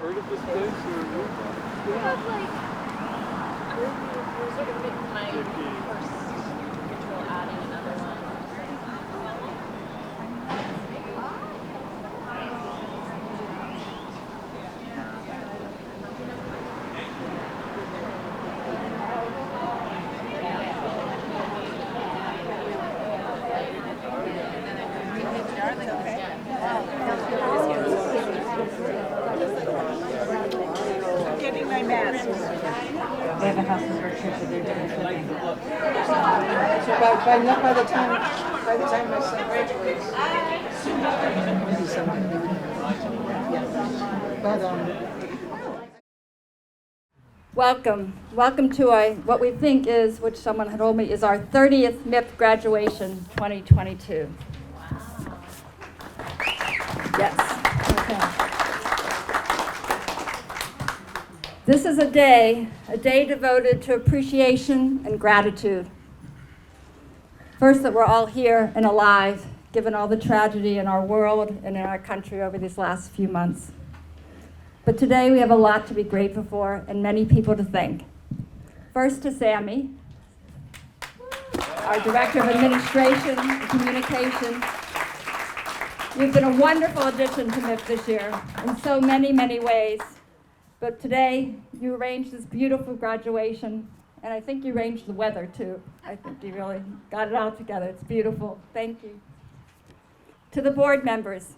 heard of this place or moved on? Yeah. Sort of my first ritual adding another one. Getting my mask. They have a house in Berkshire, so they're doing flipping. So by the time my son graduates, maybe someday. But Welcome to what we think is, which someone had told me, is our 30th MIP graduation 2022. Yes. Okay. This is a day devoted to appreciation and gratitude. First, that we're all here and alive, given all the tragedy in our world and in our country over these last few months. But today we have a lot to be grateful for and many people to thank. First to Sammy, our Director of Administration and Communication. You've been a wonderful addition to MIP this year in so many, many ways. But today you arranged this beautiful graduation, and I think you arranged the weather too. I think you really got it all together. It's beautiful. Thank you. To the board members,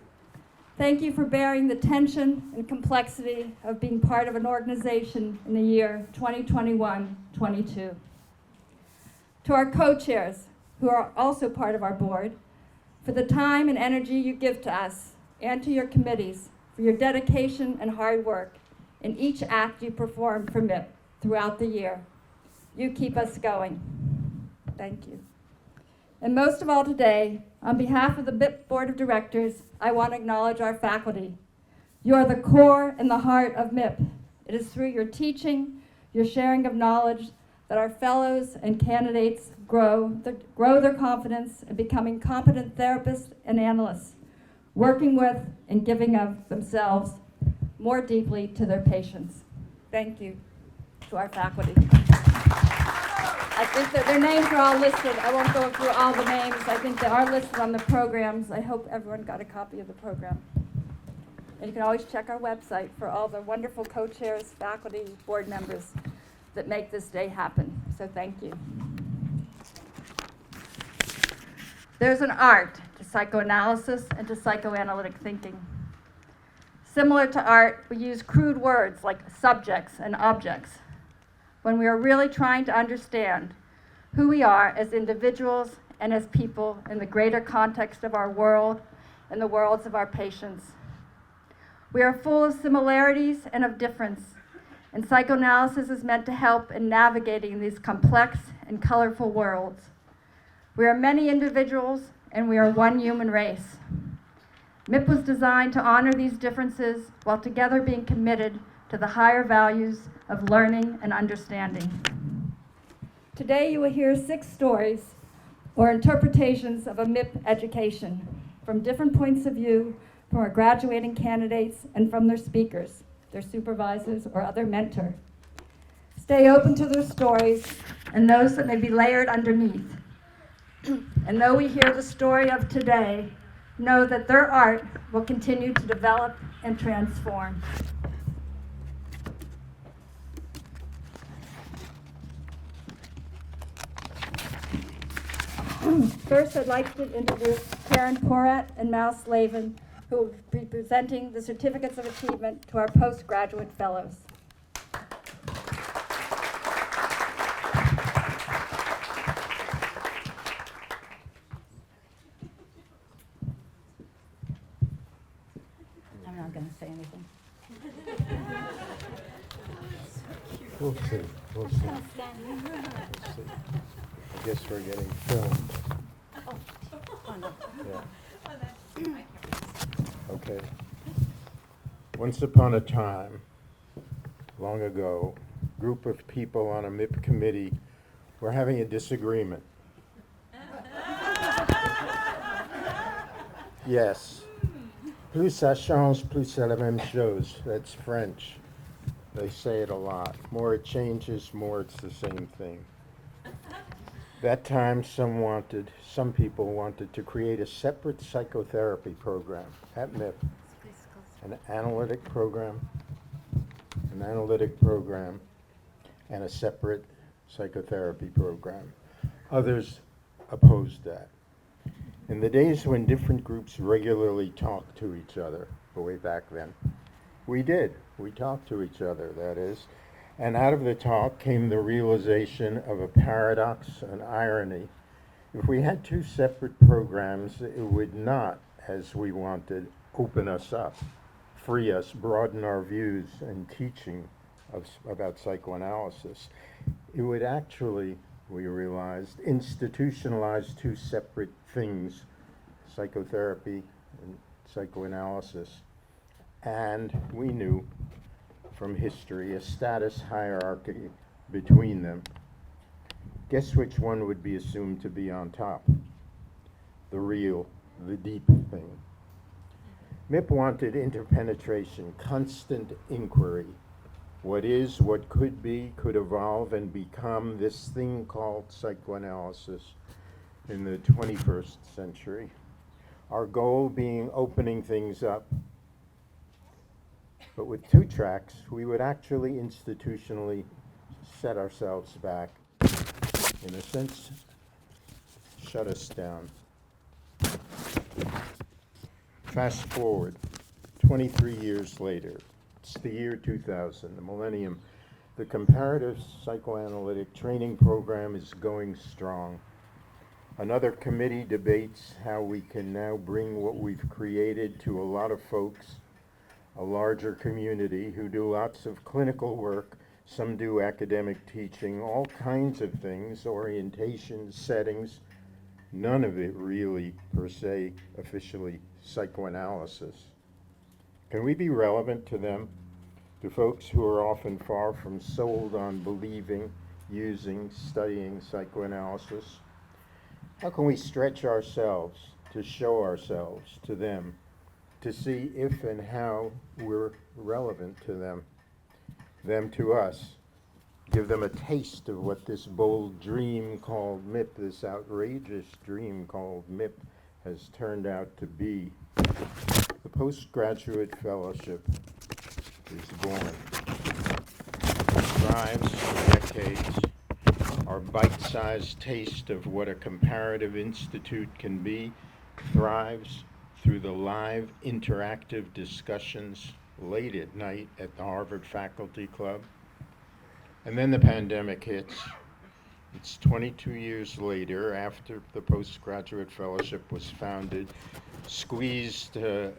thank you for bearing the tension and complexity of being part of an organization in the year 2021-22. To our co-chairs, who are also part of our board, for the time and energy you give to us, and to your committees for your dedication and hard work in each act you perform for MIP throughout the year. You keep us going. Thank you. And most of all today, on behalf of the MIP Board of Directors, I want to acknowledge our faculty. You are the core and the heart of MIP. It is through your teaching, your sharing of knowledge, that our fellows and candidates grow their confidence in becoming competent therapists and analysts, working with and giving of themselves more deeply to their patients. Thank you to our faculty. I think that their names are all listed. I won't go through all the names. I think they are listed on the programs. I hope everyone got a copy of the program. And you can always check our website for all the wonderful co-chairs, faculty, board members that make this day happen. So thank you. There's an art to psychoanalysis and to psychoanalytic thinking. Similar to art, we use crude words like subjects and objects when we are really trying to understand who we are as individuals and as people in the greater context of our world and the worlds of our patients. We are full of similarities and of difference, and psychoanalysis is meant to help in navigating these complex and colorful worlds. We are many individuals, and we are one human race. MIP was designed to honor these differences while together being committed to the higher values of learning and understanding. Today you will hear 6 stories or interpretations of a MIP education from different points of view from our graduating candidates and from their speakers, their supervisors, or other mentor. Stay open to their stories and those that may be layered underneath. And though we hear the story of today, know that their art will continue to develop and transform. First, I'd like to introduce Karen Porat and Mal Slavin, who will be presenting the certificates of achievement to our postgraduate fellows. I'm not going to say anything. We'll see. We'll see. I guess we're getting filmed. Yeah. Okay. Once upon a time, long ago, a group of people on a MIP committee were having a disagreement. Yes. Plus ça change, plus c'est la même chose. That's French. They say it a lot. More it changes, more it's the same thing. That time, some people wanted to create a separate psychotherapy program at MIP, an analytic program, and a separate psychotherapy program. Others opposed that. In the days when different groups regularly talked to each other, way back then, we did. We talked to each other, that is. And out of the talk came the realization of a paradox, an irony. If we had two separate programs, it would not, as we wanted, open us up, free us, broaden our views and teaching about psychoanalysis. It would actually, we realized, institutionalize two separate things, psychotherapy and psychoanalysis. And we knew from history a status hierarchy between them. Guess which one would be assumed to be on top? The real, the deep thing. MIP wanted interpenetration, constant inquiry. What is, what could be, could evolve and become this thing called psychoanalysis in the 21st century. Our goal being opening things up. But with two tracks, we would actually institutionally set ourselves back, in a sense, shut us down. Fast forward, 23 years later, it's the year 2000, the millennium. The comparative psychoanalytic training program is going strong. Another committee debates how we can now bring what we've created to a lot of folks, a larger community who do lots of clinical work, some do academic teaching, all kinds of things, orientations, settings, none of it really, per se, officially psychoanalysis. Can we be relevant to them, to folks who are often far from sold on believing, using, studying psychoanalysis? How can we stretch ourselves to show ourselves to them, to see if and how we're relevant to them to us, give them a taste of what this bold dream called MIP, this outrageous dream called MIP, has turned out to be. The postgraduate fellowship is born. It thrives for decades. Our bite-sized taste of what a comparative institute can be thrives through the live interactive discussions late at night at the Harvard Faculty Club. And then the pandemic hits. It's 22 years later, after the postgraduate fellowship was founded, squeezed the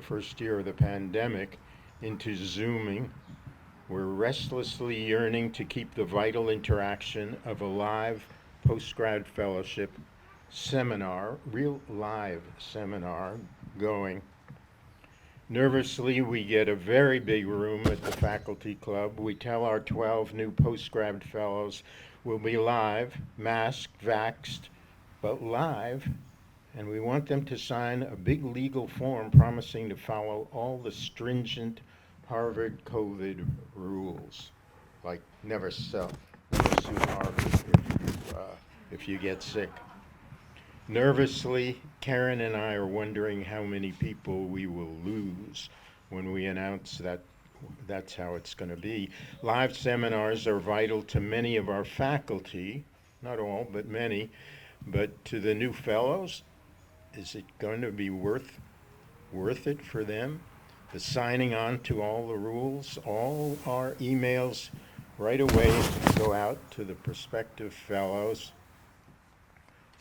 first year of the pandemic into Zooming. We're restlessly yearning to keep the vital interaction of a live postgrad fellowship seminar, real live seminar, going. Nervously, we get a very big room at the faculty club. We tell our 12 new postgrad fellows we'll be live, masked, vaxxed, but live, and we want them to sign a big legal form promising to follow all the stringent Harvard COVID rules, like never sue Harvard if you get sick. Nervously, Karen and I are wondering how many people we will lose when we announce that that's how it's going to be. Live seminars are vital to many of our faculty, not all, but many. But to the new fellows, is it going to be worth it for them? The signing on to all the rules, all our emails right away go out to the prospective fellows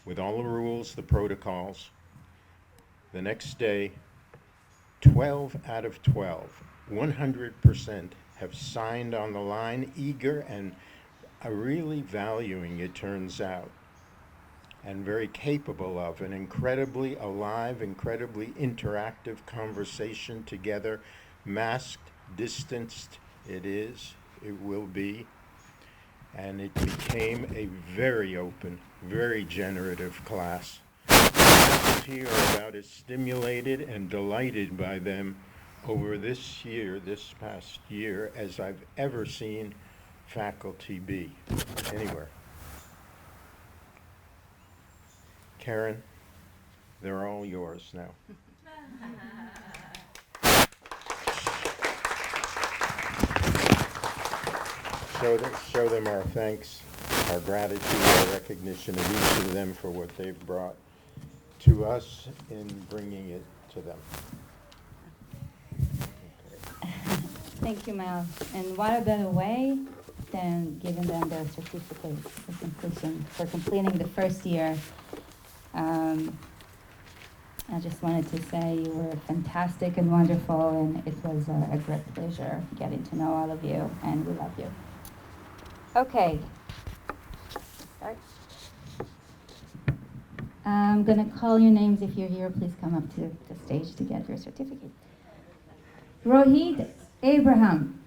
with all the rules, the protocols. The next day, 12 out of 12, 100% have signed on the line, eager and really valuing, it turns out, and very capable of an incredibly alive, incredibly interactive conversation together, masked, distanced, it will be, and it became a very open, very generative class. faculty are about as stimulated and delighted by them over this past year, as I've ever seen faculty be anywhere. Karen, they're all yours now. Show them our thanks, our gratitude, our recognition of each of them for what they've brought to us in bringing it to them. Okay. Thank you, Mel. And what a better way than giving them their certificate for completing the first year. I just wanted to say you were fantastic and wonderful, and it was a great pleasure getting to know all of you, and we love you. Okay. Start. I'm going to call your names. If you're here, please come up to the stage to get your certificate. Rohit Abraham.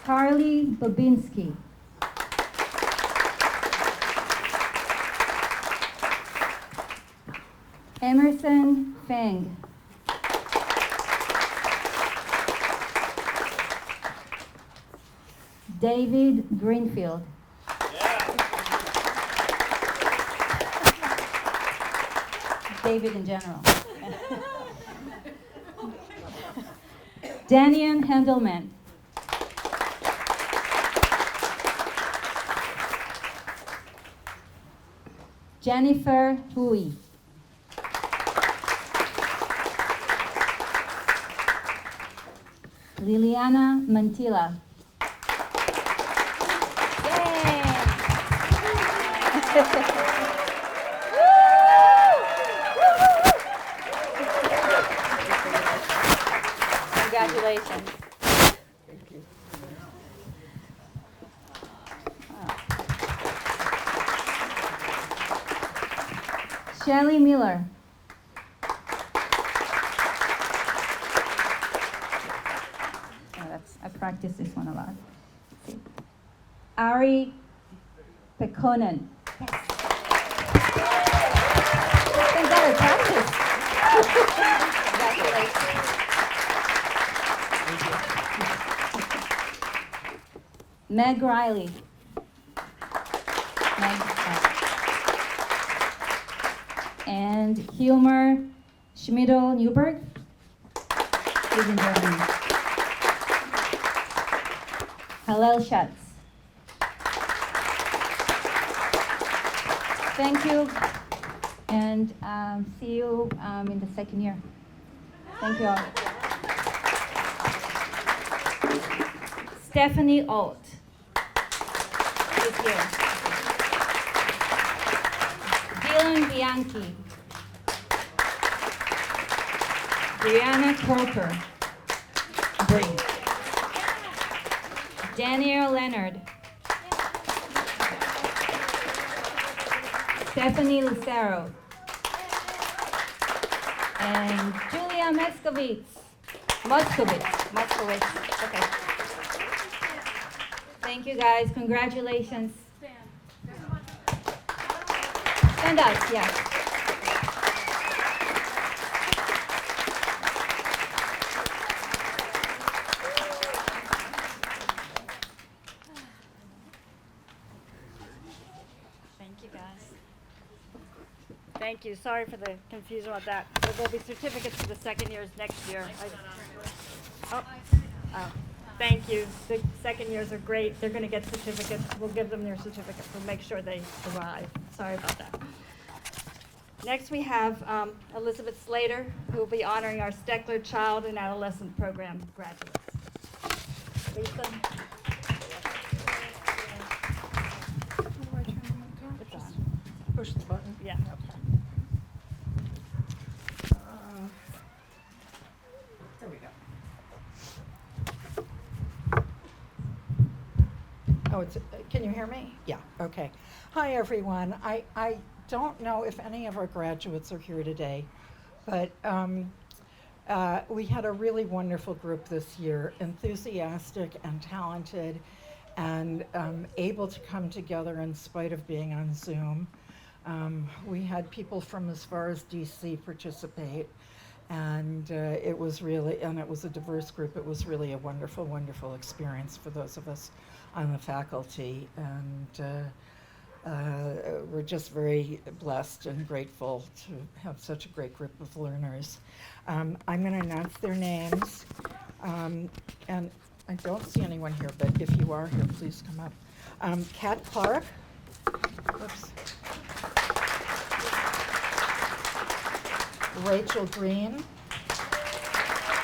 Carly Babinski. Emerson Feng. David Greenfield. David in general. Daniel Handelman. Jennifer Hui. Liliana Mantilla. Yay! Congratulations. Thank you. Shelley Miller. I practice this one a lot. Let's see. Ari Pekonen. Yes. Thank God I practiced. Congratulations. Meg Riley. And Hilmer Schmidl Newberg. He's in Germany. Hallel Schatz. Thank you, and see you in the second year. Thank you all. Stephanie Alt is here. Dylan Bianchi. Brianna Corker. Bree. Daniel Leonard. Stephanie Lucero. And Julia Moskowitz. Okay. Thank you guys. Congratulations. Stand up, yeah. Thank you. Sorry for the confusion with that. So there'll be certificates for the second years next year. Thank you. The second years are great. They're going to get certificates. We'll give them their certificates. We'll make sure they arrive. Sorry about that. Next we have Elizabeth Slater, who will be honoring our Steckler Child and Adolescent Program graduates. Lisa? It's on. Push the button. Yeah. There we go. Oh, can you hear me? Yeah, okay. Hi, everyone. I don't know if any of our graduates are here today, but we had a really wonderful group this year, enthusiastic and talented, and able to come together in spite of being on Zoom. We had people from as far as DC participate, and it was a diverse group. It was really a wonderful, wonderful experience for those of us on the faculty, and we're just very blessed and grateful to have such a great group of learners. I'm going to announce their names, and I don't see anyone here, but if you are here, please come up. Kat Clark. Oops. Rachel Green.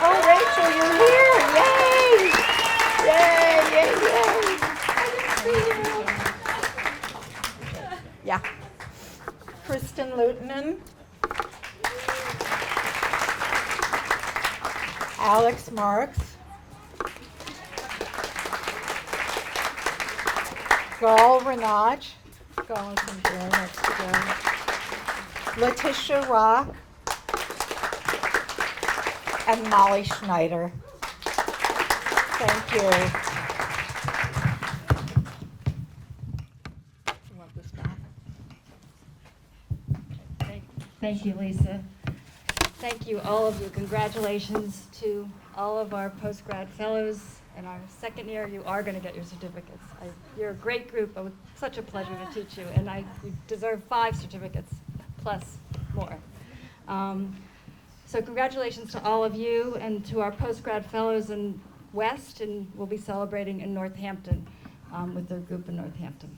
Oh, Rachel, you're here! Yay! Yay! Yay! Yay! I didn't see you. Yeah. Kristen Lutonen. Alex Marks. Gal Renach. Gal is in there next to them. Letitia Rock. And Molly Schneider. Thank you. You want this back? Thank you, Lisa. Thank you, all of you. Congratulations to all of our postgrad fellows. In our second year, you are going to get your certificates. You're a great group. It was such a pleasure to teach you, and you deserve 5 certificates plus more. So congratulations to all of you and to our postgrad fellows in West, and we'll be celebrating in Northampton with their group in Northampton.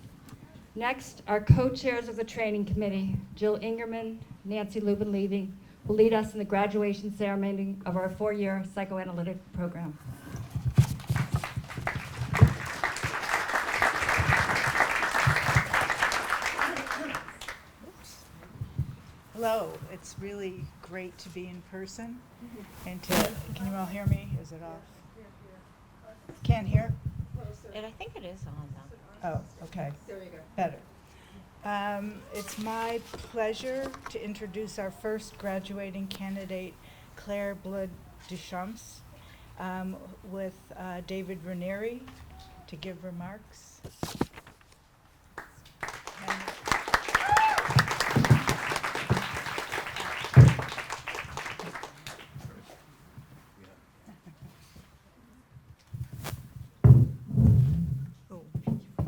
Next, our co-chairs of the training committee, Jill Ingerman, Nancy Lubin-Levy, will lead us in the graduation ceremony of our 4-year psychoanalytic program. Hello, it's really great to be in person and to, can you all hear me? Is it off? Can't hear? And I think it is on though. Oh, okay. There you go. Better. It's my pleasure to introduce our first graduating candidate, Claire Blood Deschamps, with David Ranieri to give remarks.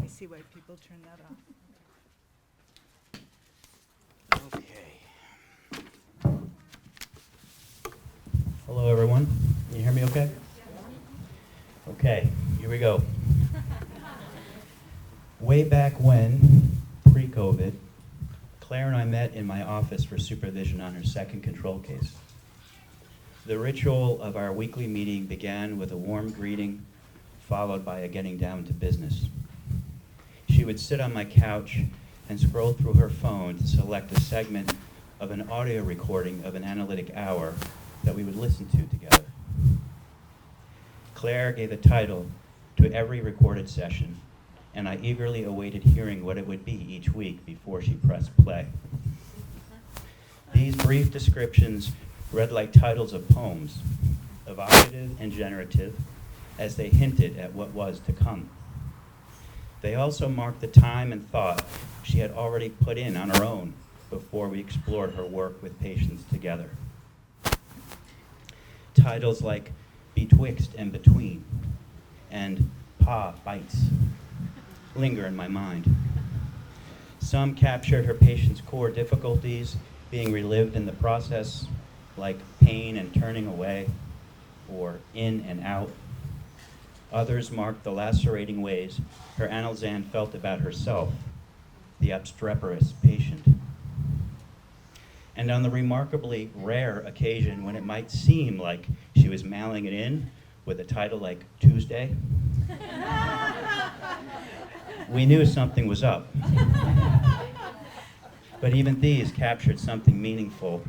See why people turn that off. Okay. Hello, everyone. Can you hear me okay? Okay, here we go. Way back when, pre-COVID, Claire and I met in my office for supervision on her second control case. The ritual of our weekly meeting began with a warm greeting, followed by a getting down to business. She would sit on my couch and scroll through her phone to select a segment of an audio recording of an analytic hour that we would listen to together. Claire gave a title to every recorded session, and I eagerly awaited hearing what it would be each week before she pressed play. These brief descriptions read like titles of poems, evocative and generative, as they hinted at what was to come. They also marked the time and thought she had already put in on her own before we explored her work with patients together. Titles like Betwixt and Between and Pa Bites linger in my mind. Some captured her patient's core difficulties being relived in the process, like pain and turning away, or in and out. Others marked the lacerating ways her analzan felt about herself, the obstreperous patient. And on the remarkably rare occasion when it might seem like she was mailing it in with a title like Tuesday, we knew something was up. But even these captured something meaningful,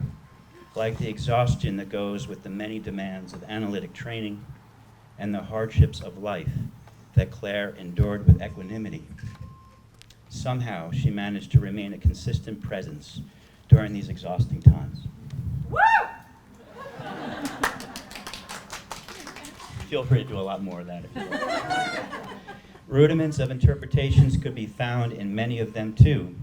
like the exhaustion that goes with the many demands of analytic training and the hardships of life that Claire endured with equanimity. Somehow, she managed to remain a consistent presence during these exhausting times. Woo! Feel free to do a lot more of that if you want. Rudiments of interpretations could be found in many of them too,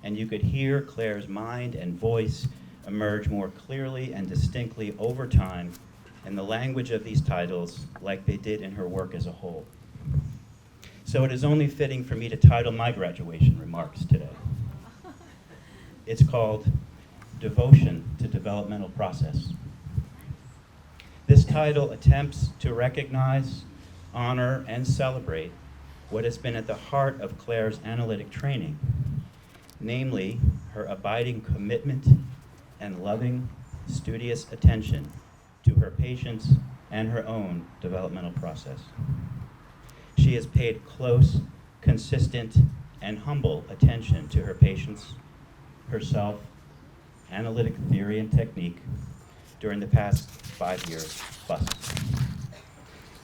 and you could hear Claire's mind and voice emerge more clearly and distinctly over time in the language of these titles like they did in her work as a whole. So it is only fitting for me to title my graduation remarks today. It's called Devotion to Developmental Process. This title attempts to recognize, honor, and celebrate what has been at the heart of Claire's analytic training, namely her abiding commitment and loving, studious attention to her patients and her own developmental process. She has paid close, consistent, and humble attention to her patients, herself, analytic theory and technique during the past 5 years plus.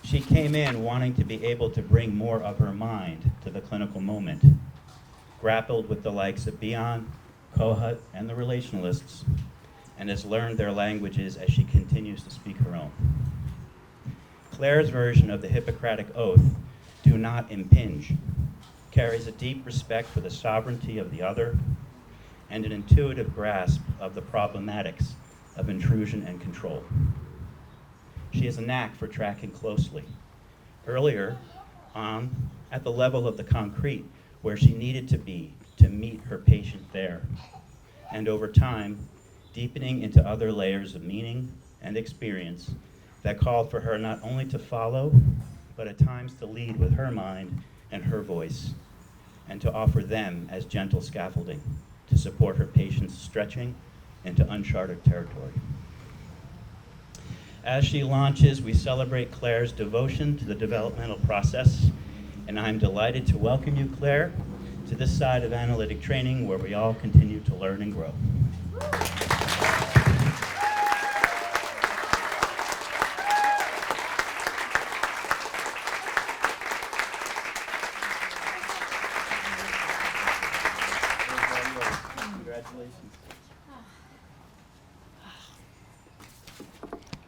She came in wanting to be able to bring more of her mind to the clinical moment, grappled with the likes of Bion, Kohut, and the relationalists, and has learned their languages as she continues to speak her own. Claire's version of the Hippocratic Oath, "Do not impinge," carries a deep respect for the sovereignty of the other and an intuitive grasp of the problematics of intrusion and control. She has a knack for tracking closely. Earlier on, at the level of the concrete, where she needed to be to meet her patient there, and over time, deepening into other layers of meaning and experience that called for her not only to follow, but at times to lead with her mind and her voice, and to offer them as gentle scaffolding to support her patients stretching into uncharted territory. As she launches, we celebrate Claire's devotion to the developmental process, and I'm delighted to welcome you, Claire, to this side of analytic training where we all continue to learn and grow. Congratulations.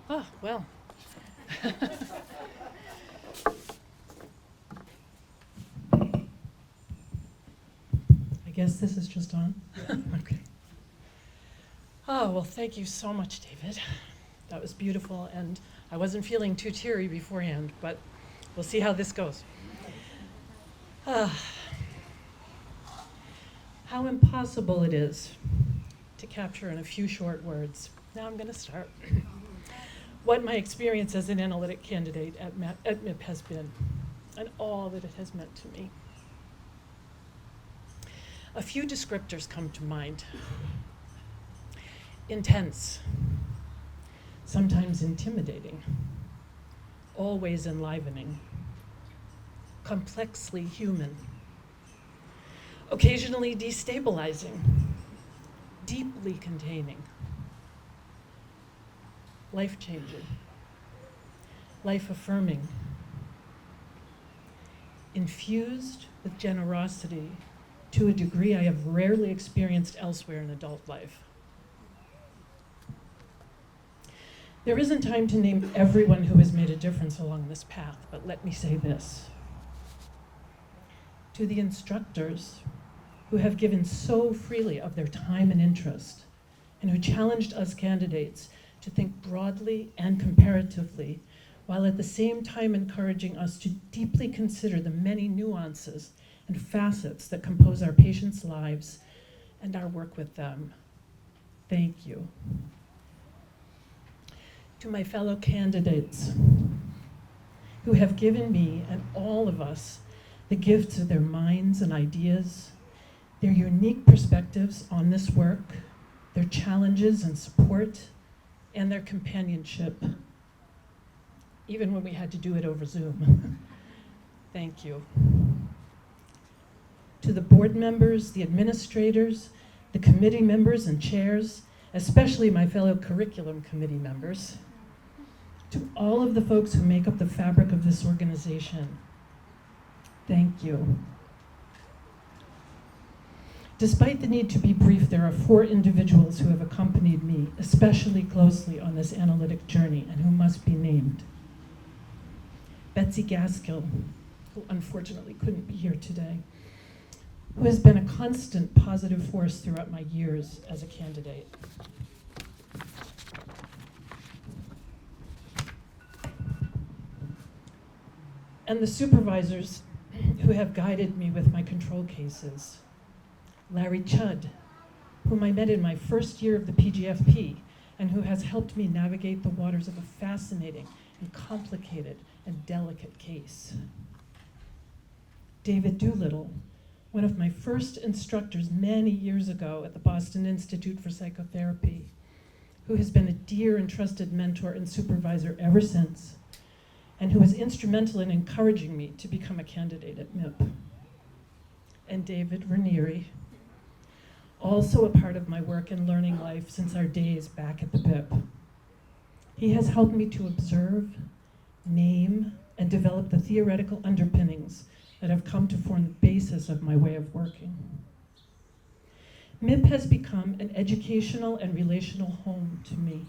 Oh, well. I guess this is just on? Okay. Oh, well, thank you so much, David. That was beautiful, and I wasn't feeling too teary beforehand, but we'll see how this goes. How impossible it is to capture in a few short words. Now I'm going to start. What my experience as an analytic candidate at MIP has been, and all that it has meant to me. A few descriptors come to mind. Intense, sometimes intimidating, always enlivening, complexly human, occasionally destabilizing, deeply containing, life-changing, life-affirming, infused with generosity to a degree I have rarely experienced elsewhere in adult life. There isn't time to name everyone who has made a difference along this path, but let me say this. To the instructors who have given so freely of their time and interest, and who challenged us candidates to think broadly and comparatively, while at the same time encouraging us to deeply consider the many nuances and facets that compose our patients' lives and our work with them. Thank you. To my fellow candidates who have given me and all of us the gifts of their minds and ideas, their unique perspectives on this work, their challenges and support, and their companionship, even when we had to do it over Zoom. Thank you. To the board members, the administrators, the committee members and chairs, especially my fellow curriculum committee members, to all of the folks who make up the fabric of this organization, thank you. Despite the need to be brief, there are 4 individuals who have accompanied me especially closely on this analytic journey and who must be named. Betsy Gaskill, who unfortunately couldn't be here today, who has been a constant positive force throughout my years as a candidate. And the supervisors who have guided me with my control cases. Larry Chudd, whom I met in my first year of the PGFP, and who has helped me navigate the waters of a fascinating and complicated and delicate case. David Doolittle, one of my first instructors many years ago at the Boston Institute for Psychotherapy, who has been a dear and trusted mentor and supervisor ever since, and who was instrumental in encouraging me to become a candidate at MIP. And David Ranieri, also a part of my work and learning life since our days back at the BIP. He has helped me to observe, name, and develop the theoretical underpinnings that have come to form the basis of my way of working. MIP has become an educational and relational home to me.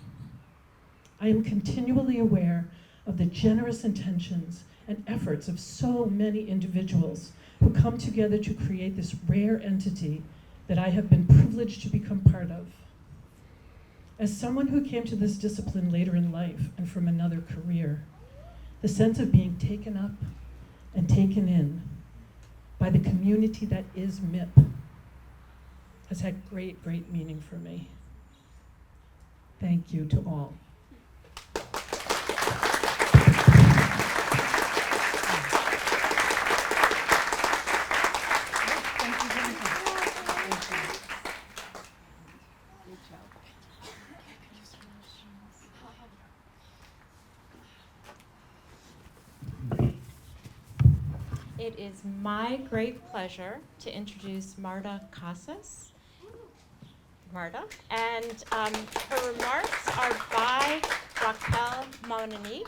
I am continually aware of the generous intentions and efforts of so many individuals who come together to create this rare entity that I have been privileged to become part of. As someone who came to this discipline later in life and from another career, the sense of being taken up and taken in by the community that is MIP has had great, great meaning for me. Thank you to all. It is my great pleasure to introduce Marta Casas. Marta. And her remarks are by Raquel Monique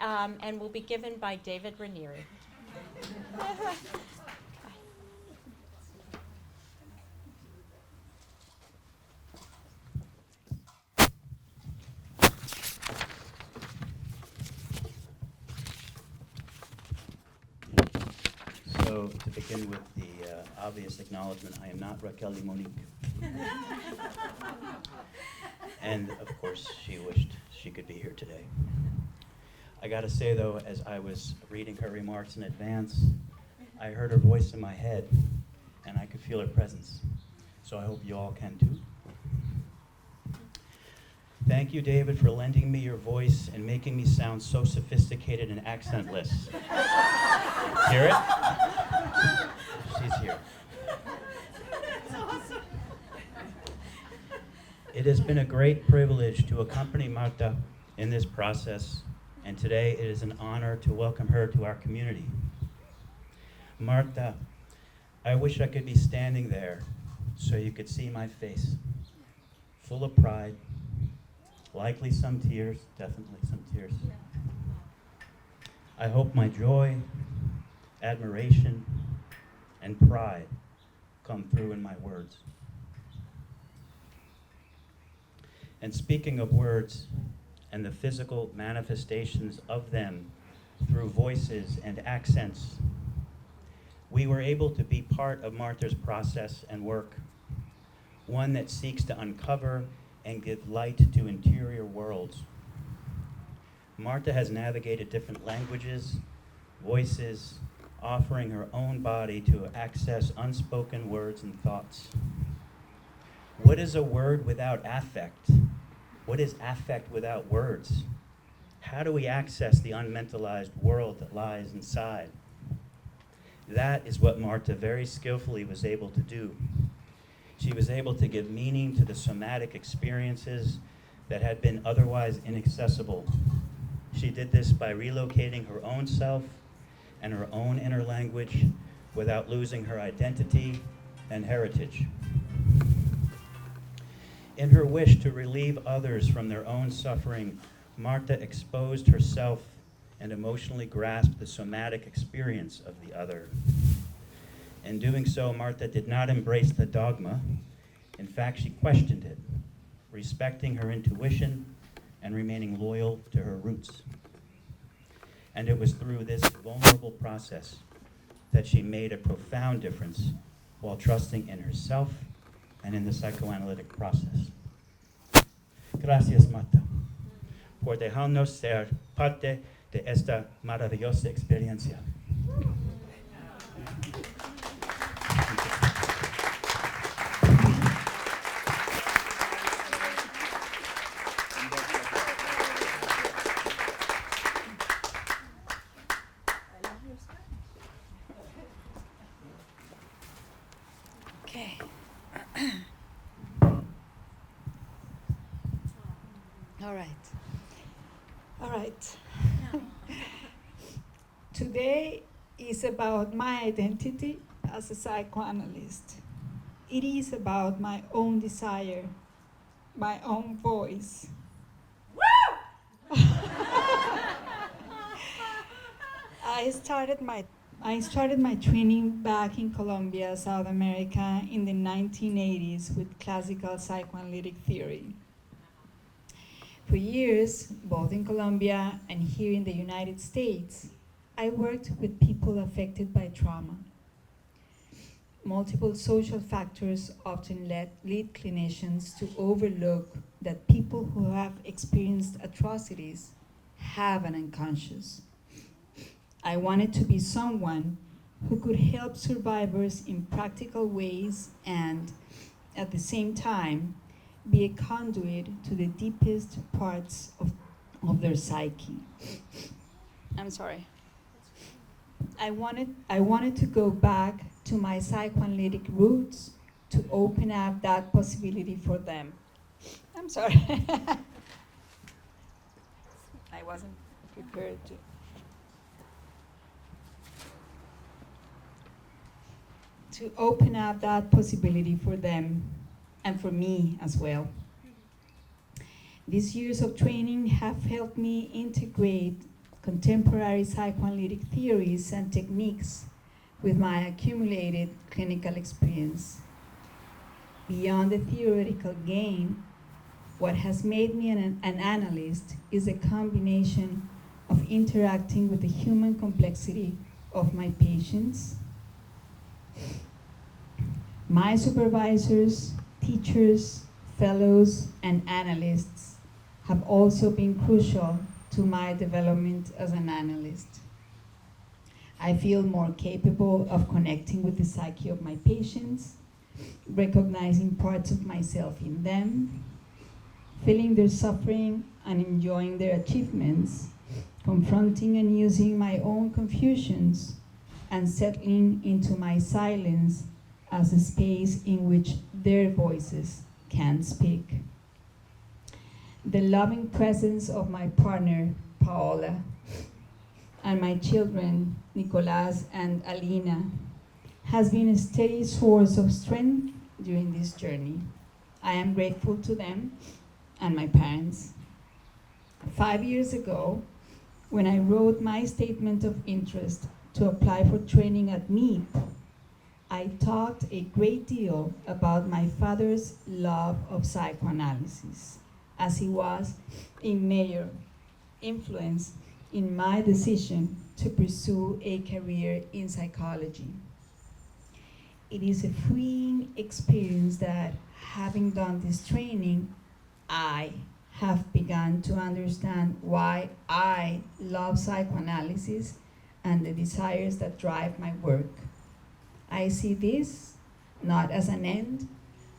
and will be given by David Ranieri. So to begin with the obvious acknowledgement, I am not Raquel Monique. And of course, she wished she could be here today. I gotta say though, as I was reading her remarks in advance, I heard her voice in my head and I could feel her presence. So I hope you all can too. Thank you, David, for lending me your voice and making me sound so sophisticated and accentless. Hear it? She's here. It has been a great privilege to accompany Marta in this process, and today it is an honor to welcome her to our community. Marta, I wish I could be standing there so you could see my face, full of pride, likely some tears, definitely some tears. I hope my joy, admiration, and pride come through in my words. And speaking of words and the physical manifestations of them through voices and accents, we were able to be part of Marta's process and work, one that seeks to uncover and give light to interior worlds. Marta has navigated different languages, voices, offering her own body to access unspoken words and thoughts. What is a word without affect? What is affect without words? How do we access the unmentalized world that lies inside? That is what Marta very skillfully was able to do. She was able to give meaning to the somatic experiences that had been otherwise inaccessible. She did this by relocating her own self and her own inner language without losing her identity and heritage. In her wish to relieve others from their own suffering, Marta exposed herself and emotionally grasped the somatic experience of the other. In doing so, Marta did not embrace the dogma. In fact, she questioned it, respecting her intuition and remaining loyal to her roots. And it was through this vulnerable process that she made a profound difference while trusting in herself and in the psychoanalytic process. Gracias, Marta, por dejarnos ser parte de esta maravillosa experiencia. Okay. All right. All right. Today is about my identity as a psychoanalyst. It is about my own desire, my own voice. I started my training back in Colombia, South America, in the 1980s with classical psychoanalytic theory. For years, both in Colombia and here in the United States, I worked with people affected by trauma. Multiple social factors often lead clinicians to overlook that people who have experienced atrocities have an unconscious. I wanted to be someone who could help survivors in practical ways and, at the same time, be a conduit to the deepest parts of their psyche. I'm sorry. I wanted to go back to my psychoanalytic roots to open up that possibility for them. I'm sorry. I wasn't prepared to open up that possibility for them and for me as well. These years of training have helped me integrate contemporary psychoanalytic theories and techniques with my accumulated clinical experience. Beyond the theoretical gain, what has made me an analyst is a combination of interacting with the human complexity of my patients. My supervisors, teachers, fellows, and analysts have also been crucial to my development as an analyst. I feel more capable of connecting with the psyche of my patients, recognizing parts of myself in them, feeling their suffering and enjoying their achievements, confronting and using my own confusions, and settling into my silence as a space in which their voices can speak. The loving presence of my partner, Paola, and my children, Nicolas and Alina, has been a steady source of strength during this journey. I am grateful to them and my parents. 5 years ago, when I wrote my statement of interest to apply for training at MIP, I talked a great deal about my father's love of psychoanalysis, as he was a major influence in my decision to pursue a career in psychology. It is a freeing experience that, having done this training, I have begun to understand why I love psychoanalysis and the desires that drive my work. I see this not as an end,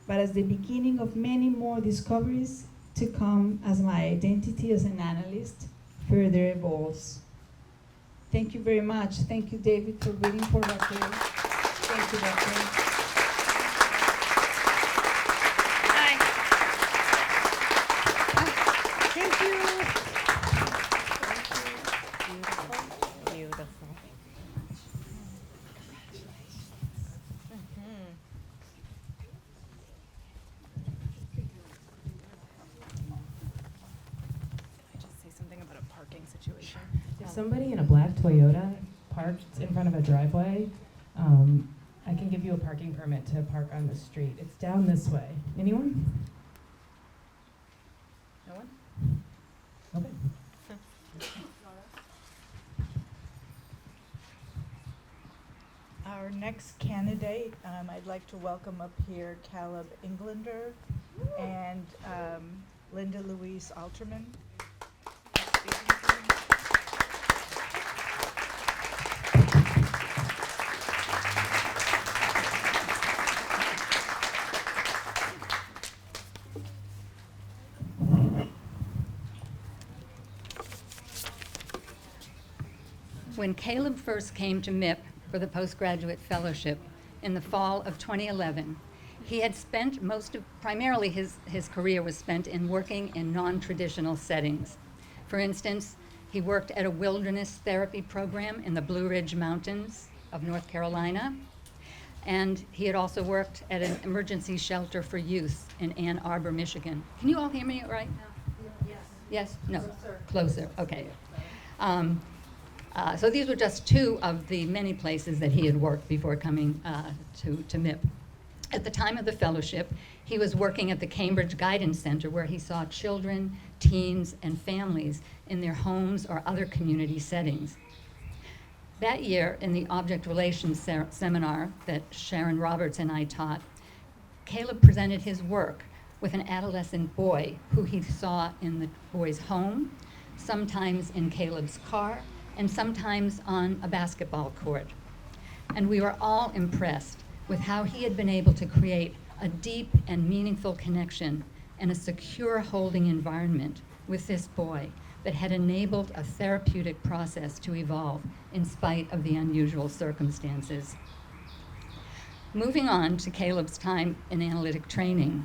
but as the beginning of many more discoveries to come as my identity as an analyst further evolves. Thank you very much. Thank you, David, for reading for Raquel. Thank you, Raquel. Hi. Thank you. Beautiful. Beautiful. If somebody in a black Toyota parked in front of a driveway, I can give you a parking permit to park on the street. It's down this way. Anyone? No one? Okay. next candidate, I'd like to welcome up here Caleb Englander and Linda Louise Alterman. When Caleb first came to MIP for the postgraduate fellowship in the fall of 2011, he had spent primarily his career was spent in working in non-traditional settings. For instance, he worked at a wilderness therapy program in the Blue Ridge Mountains of North Carolina, and he had also worked at an emergency shelter for youth in Ann Arbor, Michigan. Can you all hear me right now? Yes. Yes? No? Closer. Okay. So these were just two of the many places that he had worked before coming to MIP. At the time of the fellowship, he was working at the Cambridge Guidance Center, where he saw children, teens, and families in their homes or other community settings. That year, in the Object Relations seminar that Sharon Roberts and I taught, Caleb presented his work with an adolescent boy who he saw in the boy's home, sometimes in Caleb's car, and sometimes on a basketball court. And we were all impressed with how he had been able to create a deep and meaningful connection and a secure holding environment with this boy that had enabled a therapeutic process to evolve in spite of the unusual circumstances. Moving on to Caleb's time in analytic training.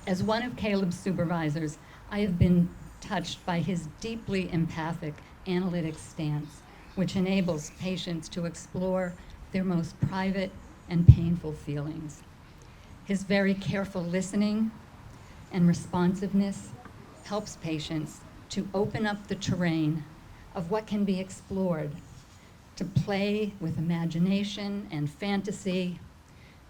As one of Caleb's supervisors, I have been touched by his deeply empathic analytic stance, which enables patients to explore their most private and painful feelings. His very careful listening and responsiveness helps patients to open up the terrain of what can be explored, to play with imagination and fantasy,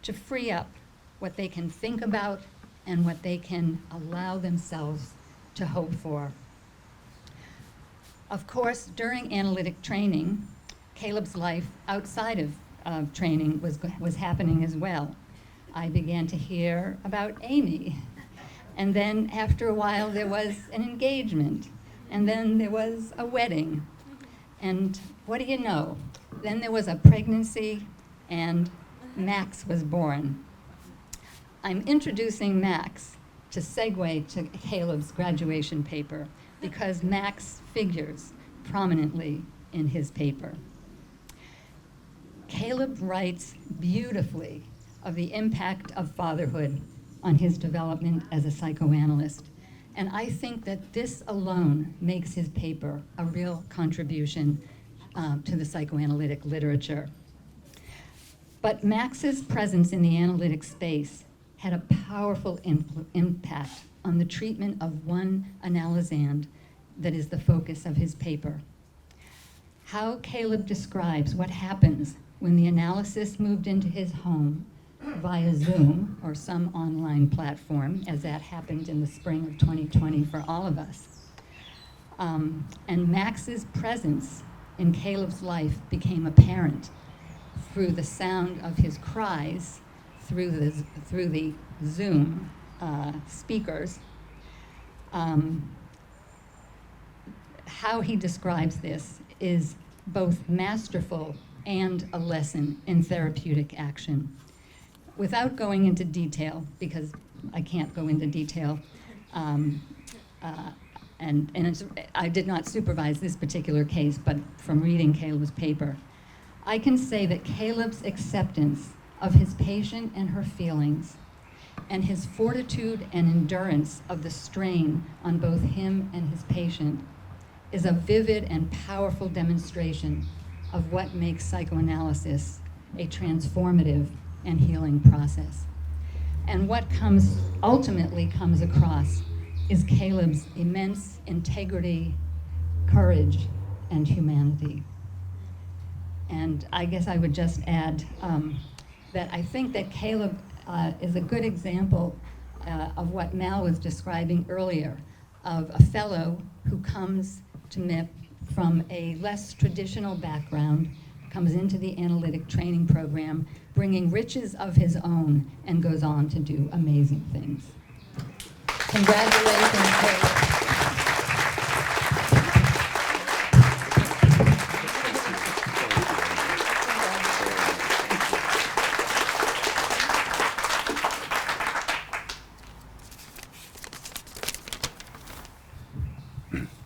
to free up what they can think about and what they can allow themselves to hope for. Of course, during analytic training, Caleb's life outside of training was happening as well. I began to hear about Amy, and then after a while there was an engagement, and then there was a wedding, and what do you know? Then there was a pregnancy, and Max was born. I'm introducing Max to segue to Caleb's graduation paper, because Max figures prominently in his paper. Caleb writes beautifully of the impact of fatherhood on his development as a psychoanalyst, and I think that this alone makes his paper a real contribution to the psychoanalytic literature. But Max's presence in the analytic space had a powerful impact on the treatment of one analysand that is the focus of his paper. How Caleb describes what happens when the analysis moved into his home via Zoom or some online platform, as that happened in the spring of 2020 for all of us. And Max's presence in Caleb's life became apparent through the sound of his cries, through the Zoom speakers. How he describes this is both masterful and a lesson in therapeutic action. Without going into detail, because I can't go into detail, and I did not supervise this particular case, but from reading Caleb's paper, I can say that Caleb's acceptance of his patient and her feelings, and his fortitude and endurance of the strain on both him and his patient, is a vivid and powerful demonstration of what makes psychoanalysis a transformative and healing process. And what ultimately comes across is Caleb's immense integrity, courage, and humanity. And I guess I would just add that I think that Caleb is a good example of what Mal was describing earlier, of a fellow who comes to MIP from a less traditional background, comes into the analytic training program, bringing riches of his own, and goes on to do amazing things. Congratulations, Dave.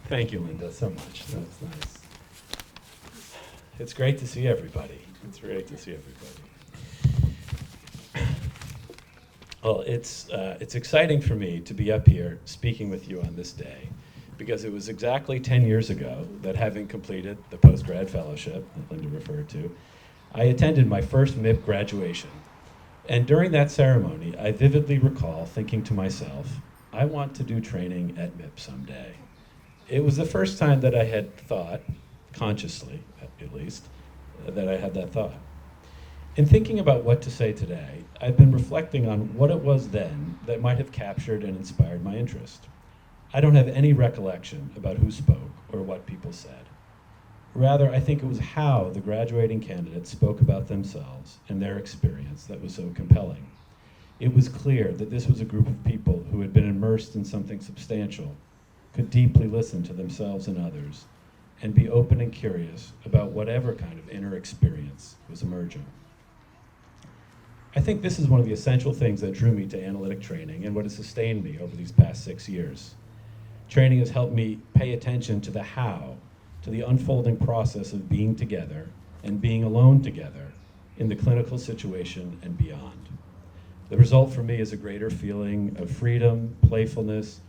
Thank you, Linda, so much. That was nice. It's great to see everybody. It's great to see everybody. Well, it's exciting for me to be up here speaking with you on this day, because it was exactly 10 years ago that, having completed the postgrad fellowship that Linda referred to, I attended my first MIP graduation. And during that ceremony, I vividly recall thinking to myself, I want to do training at MIP someday. It was the first time that I had thought, consciously at least, that I had that thought. In thinking about what to say today, I've been reflecting on what it was then that might have captured and inspired my interest. I don't have any recollection about who spoke or what people said. Rather, I think it was how the graduating candidates spoke about themselves and their experience that was so compelling. It was clear that this was a group of people who had been immersed in something substantial, could deeply listen to themselves and others, and be open and curious about whatever kind of inner experience was emerging. I think this is one of the essential things that drew me to analytic training and what has sustained me over these past 6 years. Training has helped me pay attention to the how, to the unfolding process of being together and being alone together in the clinical situation and beyond. The result for me is a greater feeling of freedom, playfulness,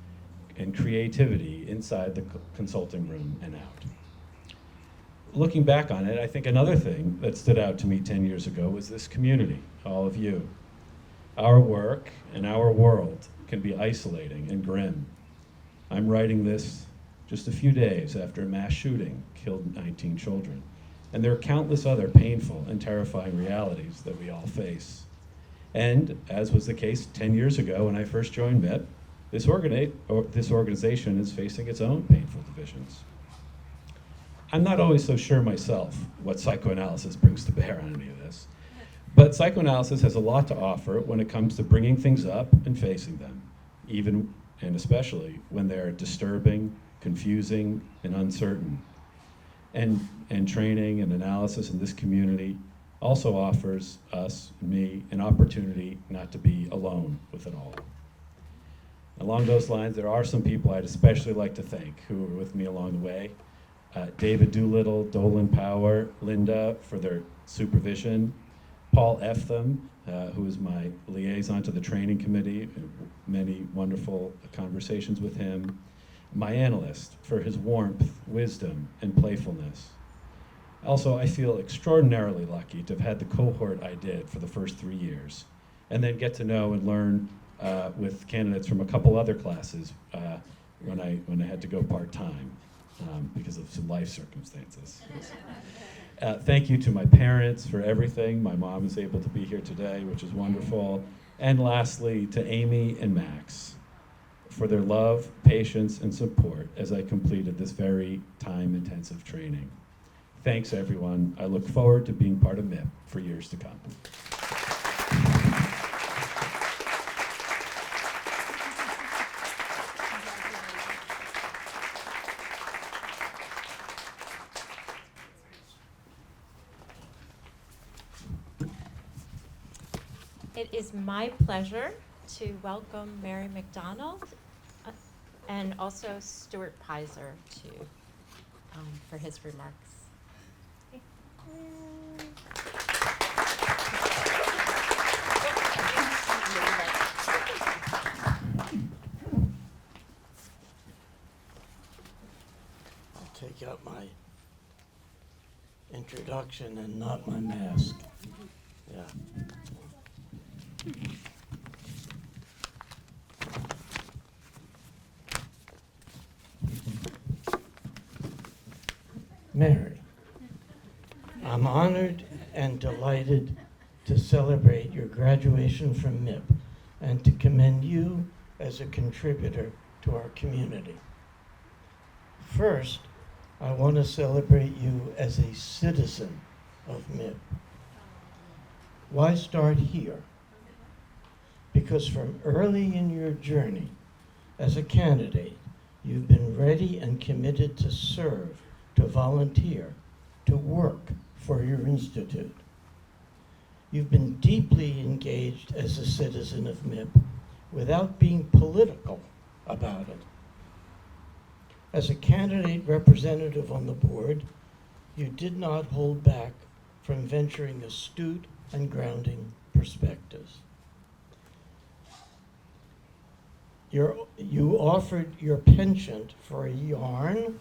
and creativity inside the consulting room and out. Looking back on it, I think another thing that stood out to me 10 years ago was this community, all of you. Our work and our world can be isolating and grim. I'm writing this just a few days after a mass shooting killed 19 children, and there are countless other painful and terrifying realities that we all face. And as was the case 10 years ago when I first joined MIP, this organization is facing its own painful divisions. I'm not always so sure myself what psychoanalysis brings to bear on any of this, but psychoanalysis has a lot to offer when it comes to bringing things up and facing them, even and especially when they're disturbing, confusing, and uncertain. And training and analysis in this community also offers us, me, an opportunity not to be alone with it all. Along those lines, there are some people I'd especially like to thank who were with me along the way. David Doolittle, Dolan Power, Linda for their supervision, Paul Eftham, who is my liaison to the training committee, many wonderful conversations with him, my analyst for his warmth, wisdom, and playfulness. Also, I feel extraordinarily lucky to have had the cohort I did for the first 3 years, and then get to know and learn with candidates from a couple other classes when I had to go part-time because of some life circumstances. Thank you to my parents for everything. My mom is able to be here today, which is wonderful. And lastly, to Amy and Max for their love, patience, and support as I completed this very time-intensive training. Thanks, everyone. I look forward to being part of MIP for years to come. It is my pleasure to welcome Mary McDonald and also Stuart Pizer for his remarks. I'll take out my introduction and not my mask. Yeah. Mary, I'm honored and delighted to celebrate your graduation from MIP and to commend you as a contributor to our community. First, I want to celebrate you as a citizen of MIP. Why start here? Because from early in your journey as a candidate, you've been ready and committed to serve, to volunteer, to work for your institute. You've been deeply engaged as a citizen of MIP without being political about it. As a candidate representative on the board, you did not hold back from venturing astute and grounding perspectives. You offered your penchant for a yarn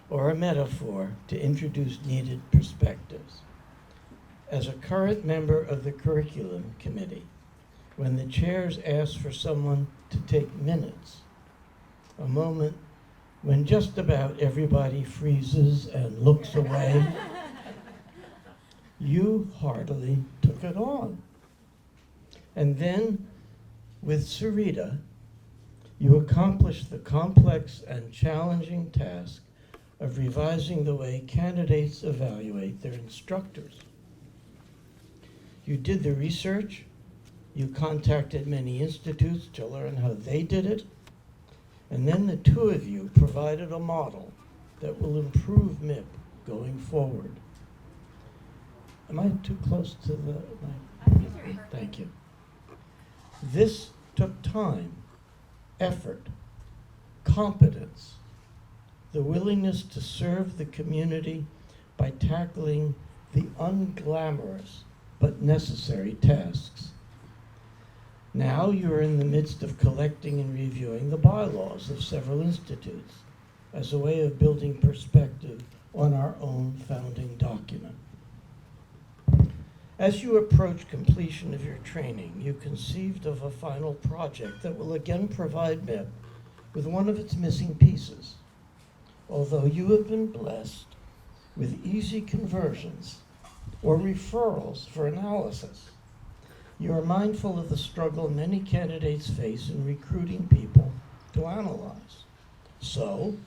or a metaphor to introduce needed perspectives. As a current member of the curriculum committee, when the chairs ask for someone to take minutes, a moment when just about everybody freezes and looks away, you heartily took it on. And then, with Sarita, you accomplished the complex and challenging task of revising the way candidates evaluate their instructors. You did the research, you contacted many institutes to learn how they did it, and then the two of you provided a model that will improve MIP going forward. Am I too close to the mic? Thank you. This took time, effort, competence, the willingness to serve the community by tackling the unglamorous but necessary tasks. Now you are in the midst of collecting and reviewing the bylaws of several institutes as a way of building perspective on our own founding document. As you approach completion of your training, you conceived of a final project that will again provide MIP with one of its missing pieces. Although you have been blessed with easy conversions or referrals for analysis, you are mindful of the struggle many candidates face in recruiting people to analyze. So,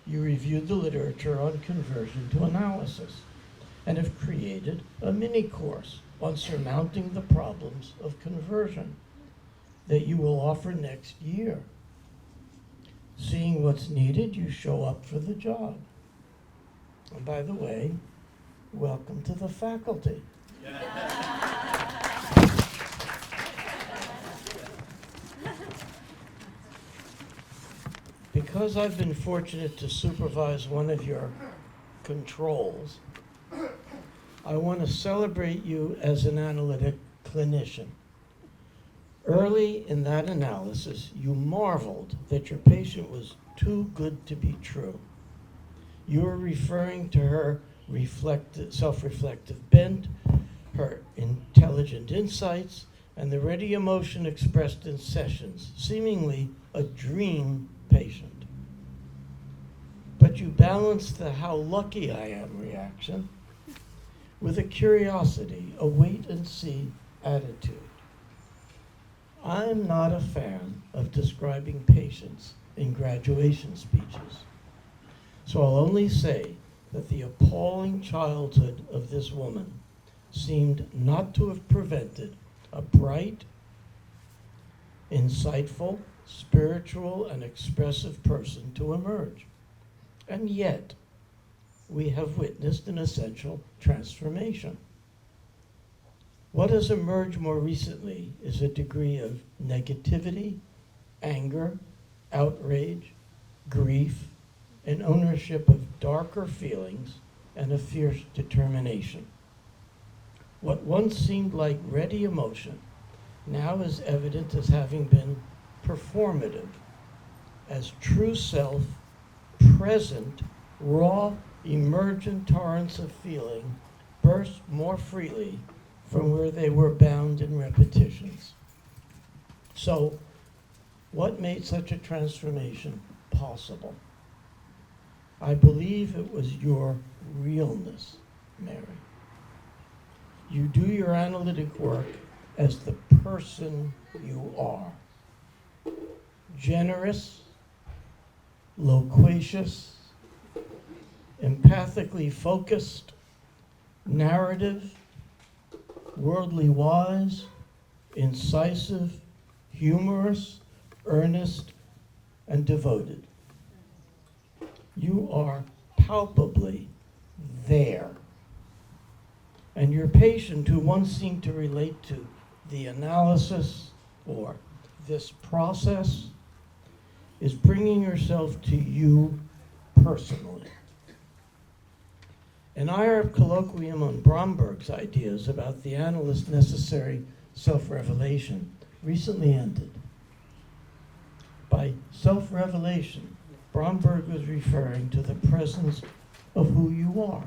you reviewed the literature on conversion to analysis and have created a mini course on surmounting the problems of conversion that you will offer next year. Seeing what's needed, you show up for the job. And by the way, welcome to the faculty. Because I've been fortunate to supervise one of your controls, I want to celebrate you as an analytic clinician. Early in that analysis, you marveled that your patient was too good to be true. You were referring to her self-reflective bent, her intelligent insights, and the ready emotion expressed in sessions, seemingly a dream patient. But you balanced the "how lucky I am" reaction with a curiosity, a wait-and-see attitude. I'm not a fan of describing patients in graduation speeches, so I'll only say that the appalling childhood of this woman seemed not to have prevented a bright, insightful, spiritual, and expressive person to emerge. And yet, we have witnessed an essential transformation. What has emerged more recently is a degree of negativity, anger, outrage, grief, and ownership of darker feelings and a fierce determination. What once seemed like ready emotion now is evident as having been performative, as true self, present, raw, emergent torrents of feeling burst more freely from where they were bound in repetitions. So, what made such a transformation possible? I believe it was your realness, Mary. You do your analytic work as the person you are. Generous, loquacious, empathically focused, narrative, worldly wise, incisive, humorous, earnest, and devoted. You are palpably there. And your patient, who once seemed to relate to the analysis or this process, is bringing herself to you personally. An Arab colloquium on Bromberg's ideas about the analyst's necessary self-revelation recently ended. By self-revelation, Bromberg was referring to the presence of who you are.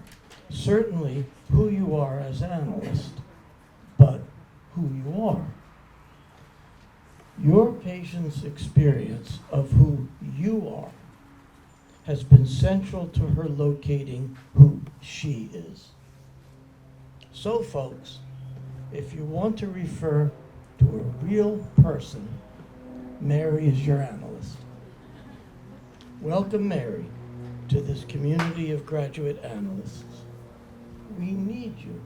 Certainly who you are as an analyst, but who you are. Your patient's experience of who you are has been central to her locating who she is. So folks, if you want to refer to a real person, Mary is your analyst. Welcome, Mary, to this community of graduate analysts. We need you.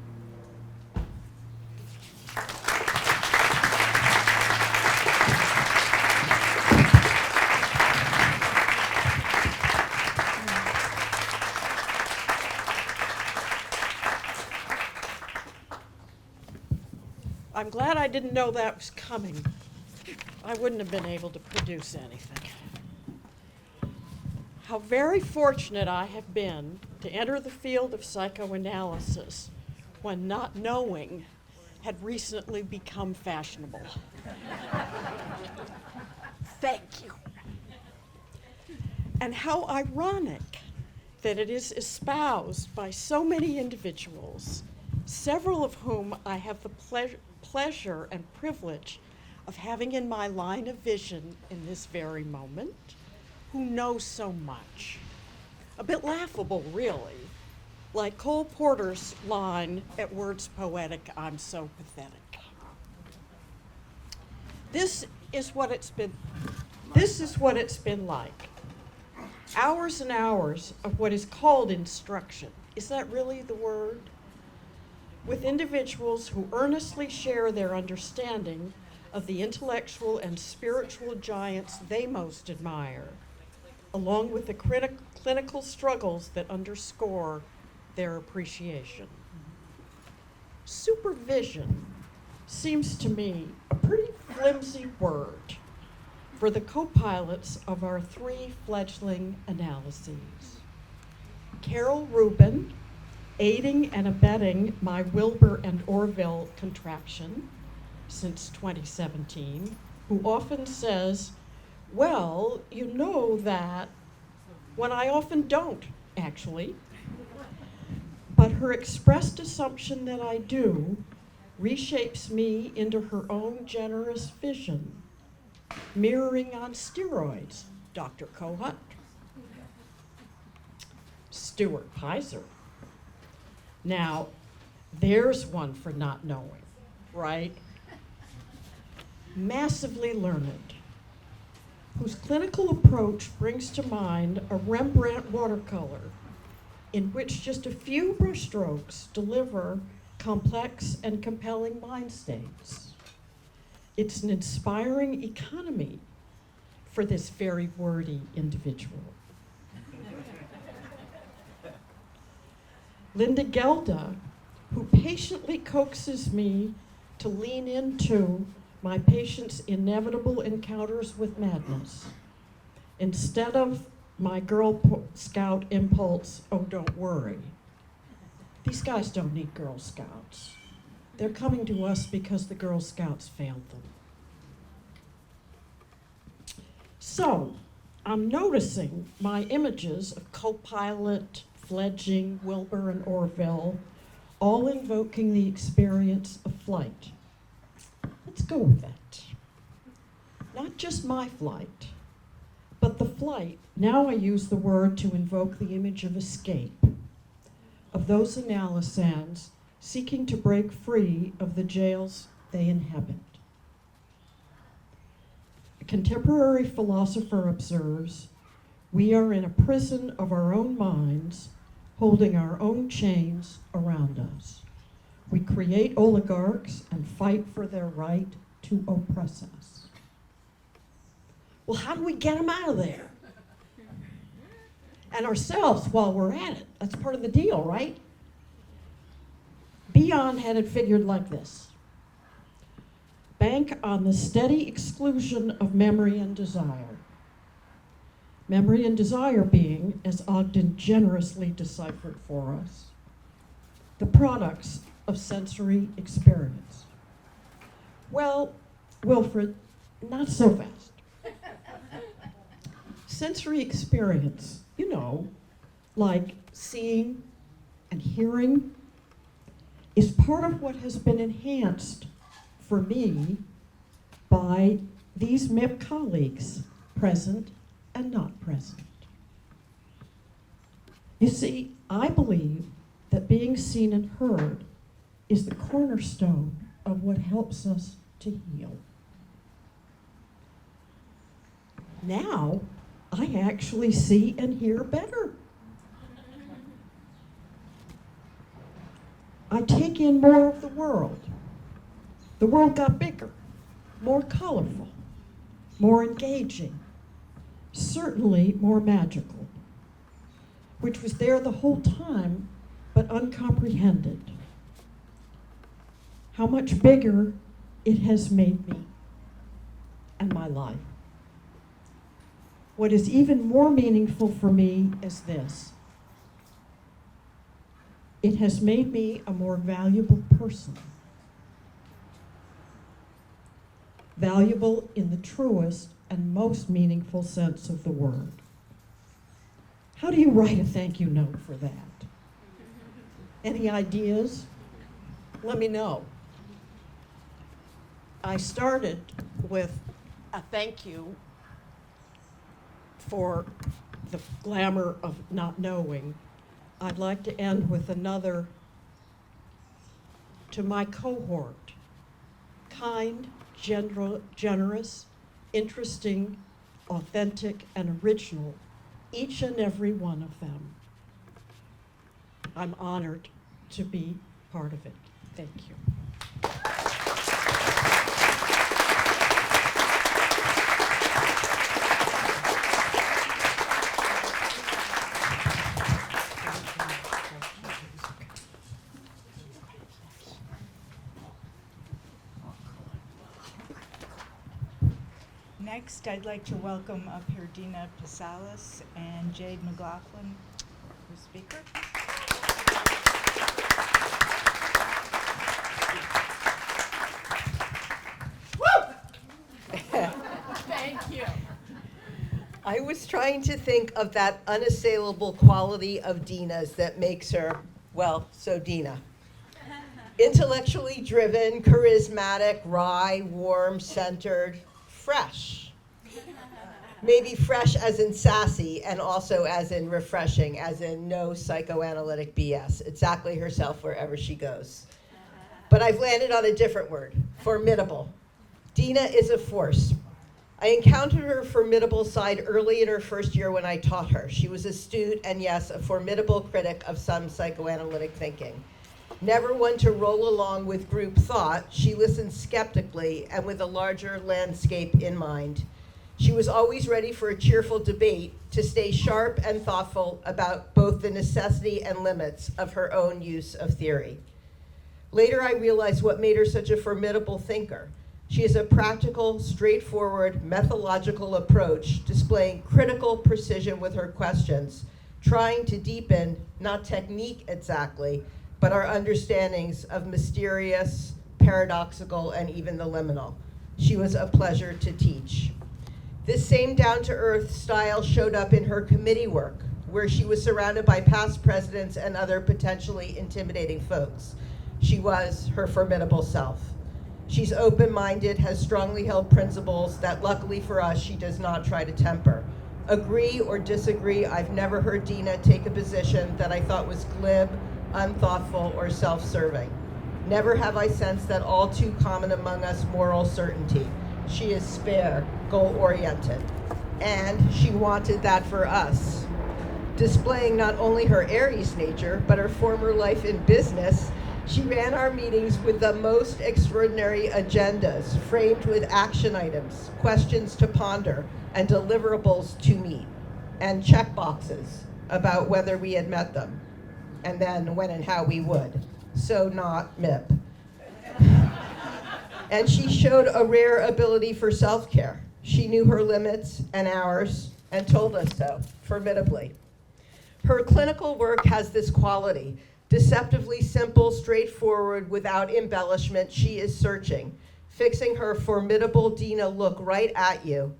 I'm glad I didn't know that was coming. I wouldn't have been able to produce anything. How very fortunate I have been to enter the field of psychoanalysis when not knowing had recently become fashionable. Thank you. And how ironic that it is espoused by so many individuals, several of whom I have the pleasure and privilege of having in my line of vision in this very moment, who know so much. A bit laughable, really, like Cole Porter's line at Words Poetic, "I'm so pathetic." This is what it's been like. Hours and hours of what is called instruction. Is that really the word? With individuals who earnestly share their understanding of the intellectual and spiritual giants they most admire, along with the clinical struggles that underscore their appreciation. Supervision seems to me a pretty flimsy word for the co-pilots of our three fledgling analyses. Carol Rubin, aiding and abetting my Wilbur and Orville contraction since 2017, who often says, "Well, you know that," when I often don't, actually. But her expressed assumption that I do reshapes me into her own generous vision, mirroring on steroids, Dr. Kohut. Stuart Pizer. Now, there's one for not knowing, right? Massively learned, whose clinical approach brings to mind a Rembrandt watercolor in which just a few brushstrokes deliver complex and compelling mind states. It's an inspiring economy for this very wordy individual. Linda Gelda, who patiently coaxes me to lean into my patient's inevitable encounters with madness, instead of my Girl Scout impulse, "Oh, don't worry." These guys don't need Girl Scouts. They're coming to us because the Girl Scouts failed them. So, I'm noticing my images of co-pilot, fledging, Wilbur, and Orville, all invoking the experience of flight. Let's go with that. Not just my flight, but the flight. Now I use the word to invoke the image of escape, of those analysans seeking to break free of the jails they inhabit. A contemporary philosopher observes, "We are in a prison of our own minds, holding our own chains around us. We create oligarchs and fight for their right to oppress us. Well, how do we get them out of there? And ourselves while we're at it. That's part of the deal, right? Bion had it figured like this. Bank on the steady exclusion of memory and desire. Memory and desire being, as Ogden generously deciphered for us, the products of sensory experience. Well, Wilfred, not so fast. Sensory experience, you know, like seeing and hearing, is part of what has been enhanced for me by these MIP colleagues, present and not present. You see, I believe that being seen and heard is the cornerstone of what helps us to heal. Now, I actually see and hear better. I take in more of the world. The world got bigger, more colorful, more engaging, certainly more magical, which was there the whole time, but uncomprehended. How much bigger it has made me and my life. What is even more meaningful for me is this. It has made me a more valuable person. Valuable in the truest and most meaningful sense of the word. How do you write a thank you note for that? Any ideas? Let me know. I started with a thank you for the glamour of not knowing. I'd like to end with another to my cohort. Kind, generous, interesting, authentic, and original, each and every one of them. I'm honored to be part of it. Thank you. Next, I'd like to welcome up here Dina Pasalis and Jade McLaughlin, the speaker. Thank you. I was trying to think of that unassailable quality of Dina's that makes her, well, so Dina. Intellectually driven, charismatic, wry, warm, centered, fresh. Maybe fresh as in sassy and also as in refreshing, as in no psychoanalytic BS. Exactly herself wherever she goes. But I've landed on a different word, formidable. Dina is a force. I encountered her formidable side early in her first year when I taught her. She was astute and, yes, a formidable critic of some psychoanalytic thinking. Never one to roll along with group thought, she listened skeptically and with a larger landscape in mind. She was always ready for a cheerful debate to stay sharp and thoughtful about both the necessity and limits of her own use of theory. Later, I realized what made her such a formidable thinker. She has a practical, straightforward, methodological approach, displaying critical precision with her questions, trying to deepen, not technique exactly, but our understandings of mysterious, paradoxical, and even the liminal. She was a pleasure to teach. This same down-to-earth style showed up in her committee work, where she was surrounded by past presidents and other potentially intimidating folks. She was her formidable self. She's open-minded, has strongly held principles that luckily for us, she does not try to temper. Agree or disagree, I've never heard Dina take a position that I thought was glib, unthoughtful, or self-serving. Never have I sensed that all too common among us moral certainty. She is spare, goal-oriented, and she wanted that for us. Displaying not only her Aries nature, but her former life in business, she ran our meetings with the most extraordinary agendas, framed with action items, questions to ponder, and deliverables to meet, and checkboxes about whether we had met them, and then when and how we would. So not MIP. And she showed a rare ability for self-care. She knew her limits and ours, and told us so, formidably. Her clinical work has this quality: deceptively simple, straightforward, without embellishment. She is searching, fixing her formidable Dina look right at you,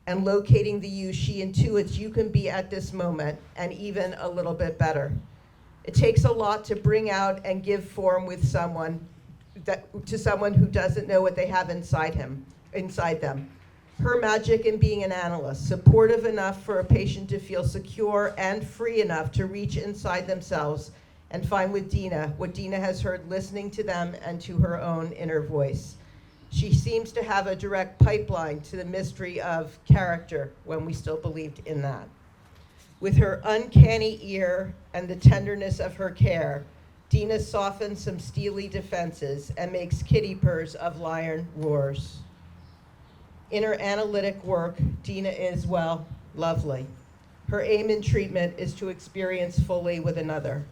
and locating the you she intuits you can be at this moment, and even a little bit better. It takes a lot to bring out and give form with someone to someone who doesn't know what they have inside them. Her magic in being an analyst, supportive enough for a patient to feel secure and free enough to reach inside themselves and find with Dina what Dina has heard listening to them and to her own inner voice. She seems to have a direct pipeline to the mystery of character when we still believed in that. With her uncanny ear and the tenderness of her care, Dina softens some steely defenses and makes kitty purrs of lion roars. In her analytic work, Dina is, well, lovely. Her aim in treatment is to experience fully with another.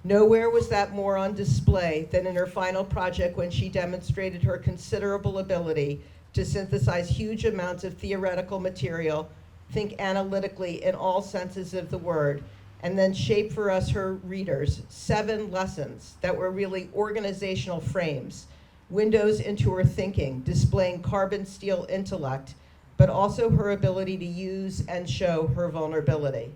Nowhere was that more on display than in her final project, when she demonstrated her considerable ability to synthesize huge amounts of theoretical material, think analytically in all senses of the word, and then shape for us, her readers, 7 lessons that were really organizational frames, windows into her thinking, displaying carbon steel intellect, but also her ability to use and show her vulnerability.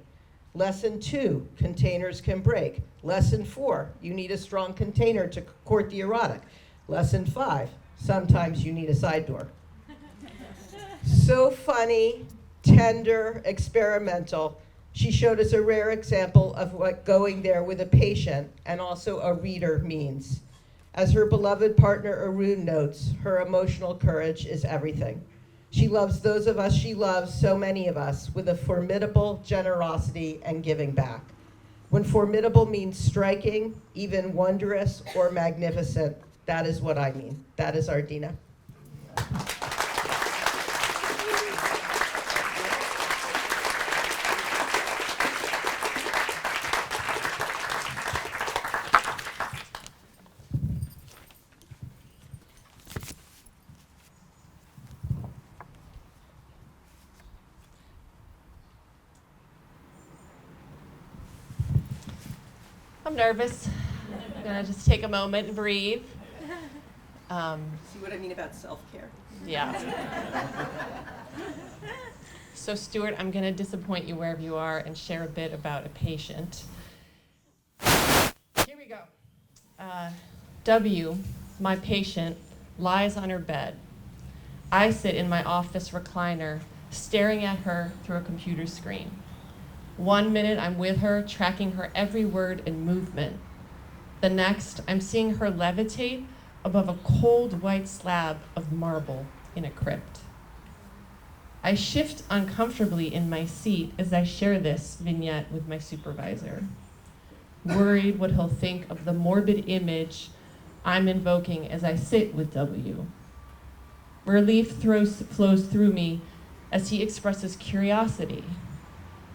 Lesson 2, containers can break. Lesson 4, you need a strong container to court the erotic. Lesson 5, sometimes you need a side door. So funny, tender, experimental. She showed us a rare example of what going there with a patient and also a reader means. As her beloved partner Arun notes, her emotional courage is everything. She loves those of us she loves, so many of us, with a formidable generosity and giving back. When formidable means striking, even wondrous or magnificent, that is what I mean. That is our Dina. I'm nervous. I'm gonna just take a moment and breathe. See what I mean about self-care? Yeah. So Stuart, I'm gonna disappoint you wherever you are and share a bit about a patient. Here we go. W, my patient, lies on her bed. I sit in my office recliner, staring at her through a computer screen. 1 minute I'm with her, tracking her every word and movement. The next, I'm seeing her levitate above a cold white slab of marble in a crypt. I shift uncomfortably in my seat as I share this vignette with my supervisor, worried what he'll think of the morbid image I'm invoking as I sit with W. Relief flows through me as he expresses curiosity.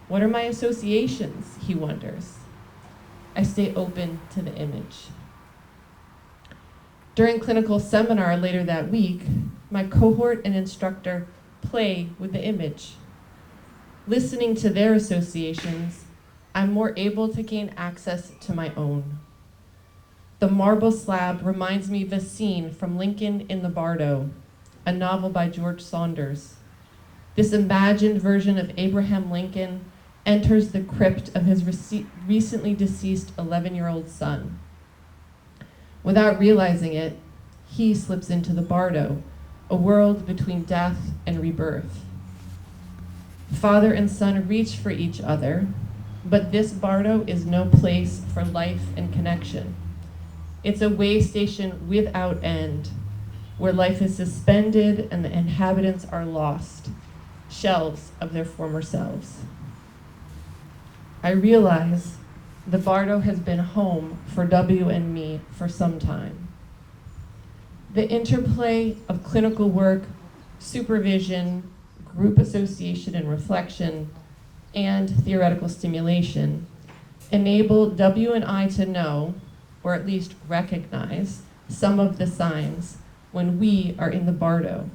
What are my associations, he wonders. I stay open to the image. During clinical seminar later that week, my cohort and instructor play with the image. Listening to their associations, I'm more able to gain access to my own. The marble slab reminds me of a scene from Lincoln in the Bardo, a novel by George Saunders. This imagined version of Abraham Lincoln enters the crypt of his recently deceased 11-year-old son. Without realizing it, he slips into the Bardo, a world between death and rebirth. Father and son reach for each other, but this Bardo is no place for life and connection. It's a way station without end, where life is suspended and the inhabitants are lost, shells of their former selves. I realize the Bardo has been home for W and me for some time. The interplay of clinical work, supervision, group association and reflection, and theoretical stimulation enable W and I to know, or at least recognize, some of the signs when we are in the Bardo,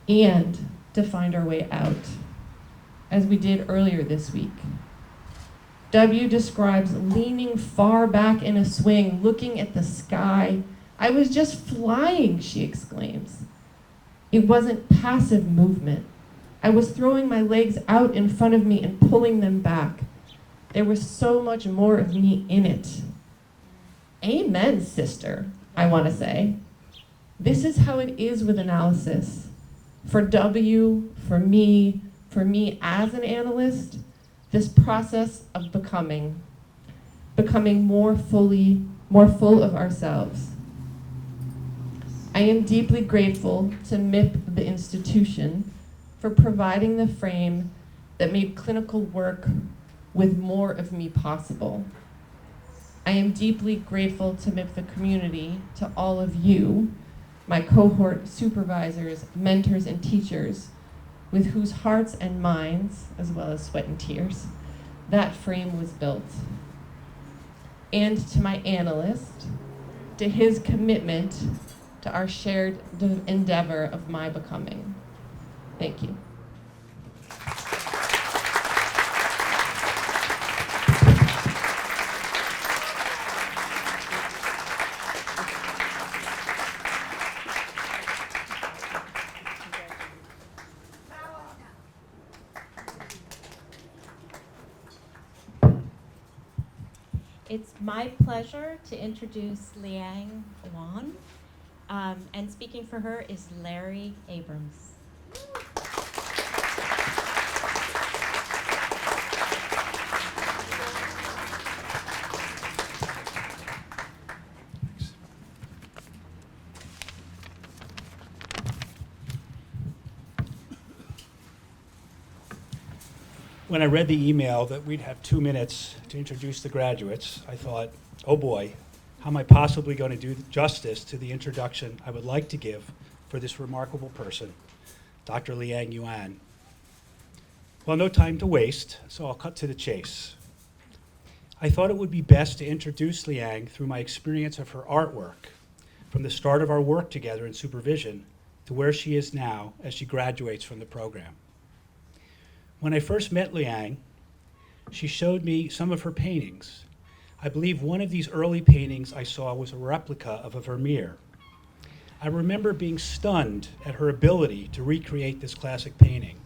and to find our way out, as we did earlier this week. W describes leaning far back in a swing, looking at the sky. "I was just flying," she exclaims. It wasn't passive movement. I was throwing my legs out in front of me and pulling them back. There was so much more of me in it. Amen, sister, I want to say. This is how it is with analysis. For W, for me as an analyst, this process of becoming more full of ourselves. I am deeply grateful to MIP, the institution, for providing the frame that made clinical work with more of me possible. I am deeply grateful to MIP, the community, to all of you, my cohort supervisors, mentors, and teachers, with whose hearts and minds, as well as sweat and tears, that frame was built. And to my analyst, to his commitment to our shared endeavor of my becoming. Thank you. It's my pleasure to introduce Liang Wan, and speaking for her is Larry Abrams. When I read the email that we'd have 2 minutes to introduce the graduates, I thought, oh boy, how am I possibly going to do justice to the introduction I would like to give for this remarkable person, Dr. Liang Yuan. Well, no time to waste, so I'll cut to the chase. I thought it would be best to introduce Liang through my experience of her artwork, from the start of our work together in supervision to where she is now as she graduates from the program. When I first met Liang, she showed me some of her paintings. I believe one of these early paintings I saw was a replica of a Vermeer. I remember being stunned at her ability to recreate this classic painting.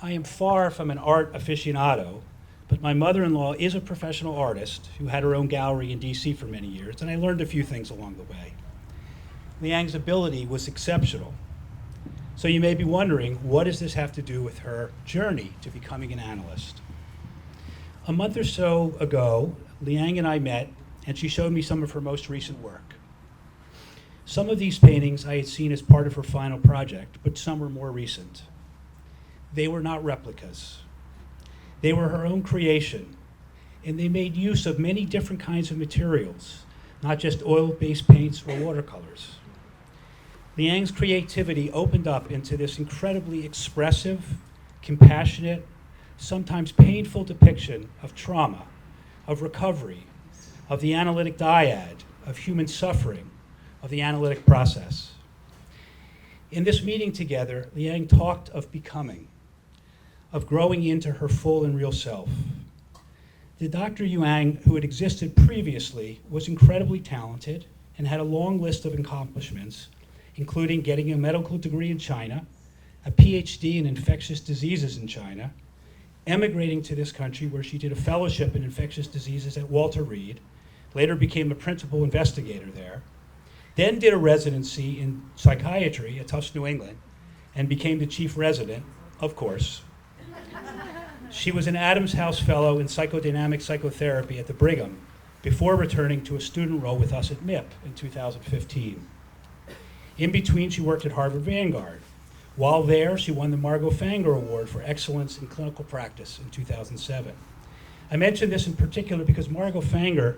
I am far from an art aficionado, but my mother-in-law is a professional artist who had her own gallery in DC for many years, and I learned a few things along the way. Liang's ability was exceptional. So you may be wondering, what does this have to do with her journey to becoming an analyst? A month or so ago, Liang and I met, and she showed me some of her most recent work. Some of these paintings I had seen as part of her final project, but some were more recent. They were not replicas. They were her own creation, and they made use of many different kinds of materials, not just oil-based paints or watercolors. Liang's creativity opened up into this incredibly expressive, compassionate, sometimes painful depiction of trauma, of recovery, of the analytic dyad, of human suffering, of the analytic process. In this meeting together, Liang talked of becoming, of growing into her full and real self. The Dr. Yuan, who had existed previously, was incredibly talented and had a long list of accomplishments, including getting a medical degree in China, a PhD in infectious diseases in China, emigrating to this country where she did a fellowship in infectious diseases at Walter Reed, later became a principal investigator there, then did a residency in psychiatry at Tufts, New England, and became the chief resident, of course. She was an Adams House Fellow in psychodynamic psychotherapy at the Brigham before returning to a student role with us at MIP in 2015. In between, she worked at Harvard Vanguard. While there, she won the Margot Fanger Award for Excellence in Clinical Practice in 2007. I mention this in particular because Margot Fanger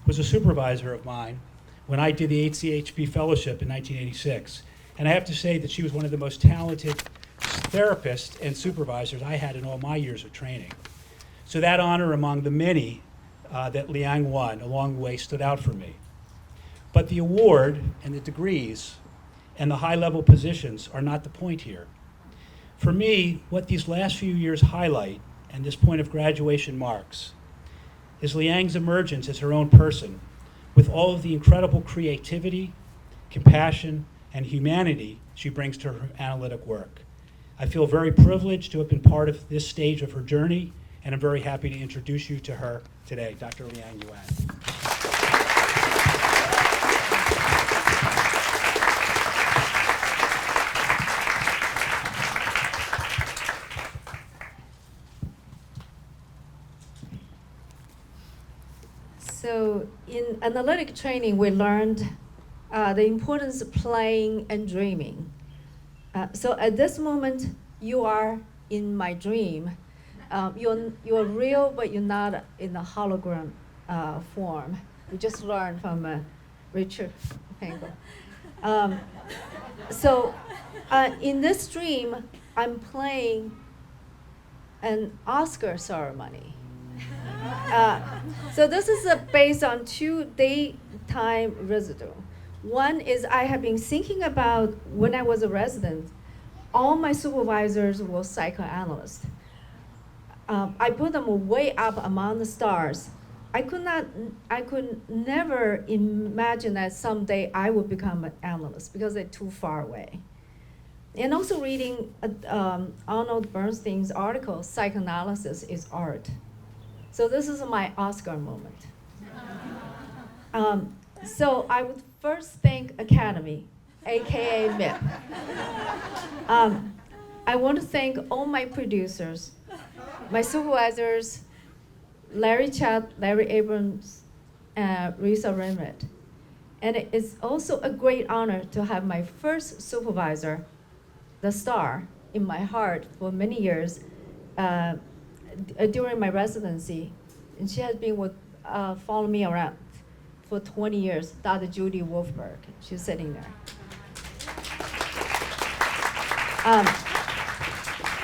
was a supervisor of mine when I did the HCHP fellowship in 1986. And I have to say that she was one of the most talented therapists and supervisors I had in all my years of training. So that honor among the many that Liang won along the way stood out for me. But the award and the degrees and the high-level positions are not the point here. For me, what these last few years highlight, and this point of graduation marks, is Liang's emergence as her own person, with all of the incredible creativity, compassion, and humanity she brings to her analytic work. I feel very privileged to have been part of this stage of her journey, and I'm very happy to introduce you to her today, Dr. Liang Yuan. So in analytic training, we learned the importance of playing and dreaming. So at this moment, you are in my dream. You're real, but you're not in the hologram form. We just learned from Richard Pango. So in this dream, I'm playing an Oscar ceremony. So this is based on 2 daytime residue. One is I have been thinking about when I was a resident, all my supervisors were psychoanalysts. I put them way up among the stars. I could never imagine that someday I would become an analyst because they're too far away. And also reading Arnold Bernstein's article, Psychoanalysis is Art. So this is my Oscar moment. So I would first thank Academy, AKA MIP. I want to thank all my producers, my supervisors, Larry Chat, Larry Abrams, Risa Remit. And it's also a great honor to have my first supervisor, the star in my heart for many years, during my residency, and she has been with, following me around for 20 years, Dr. Judy Wolfberg. She's sitting there.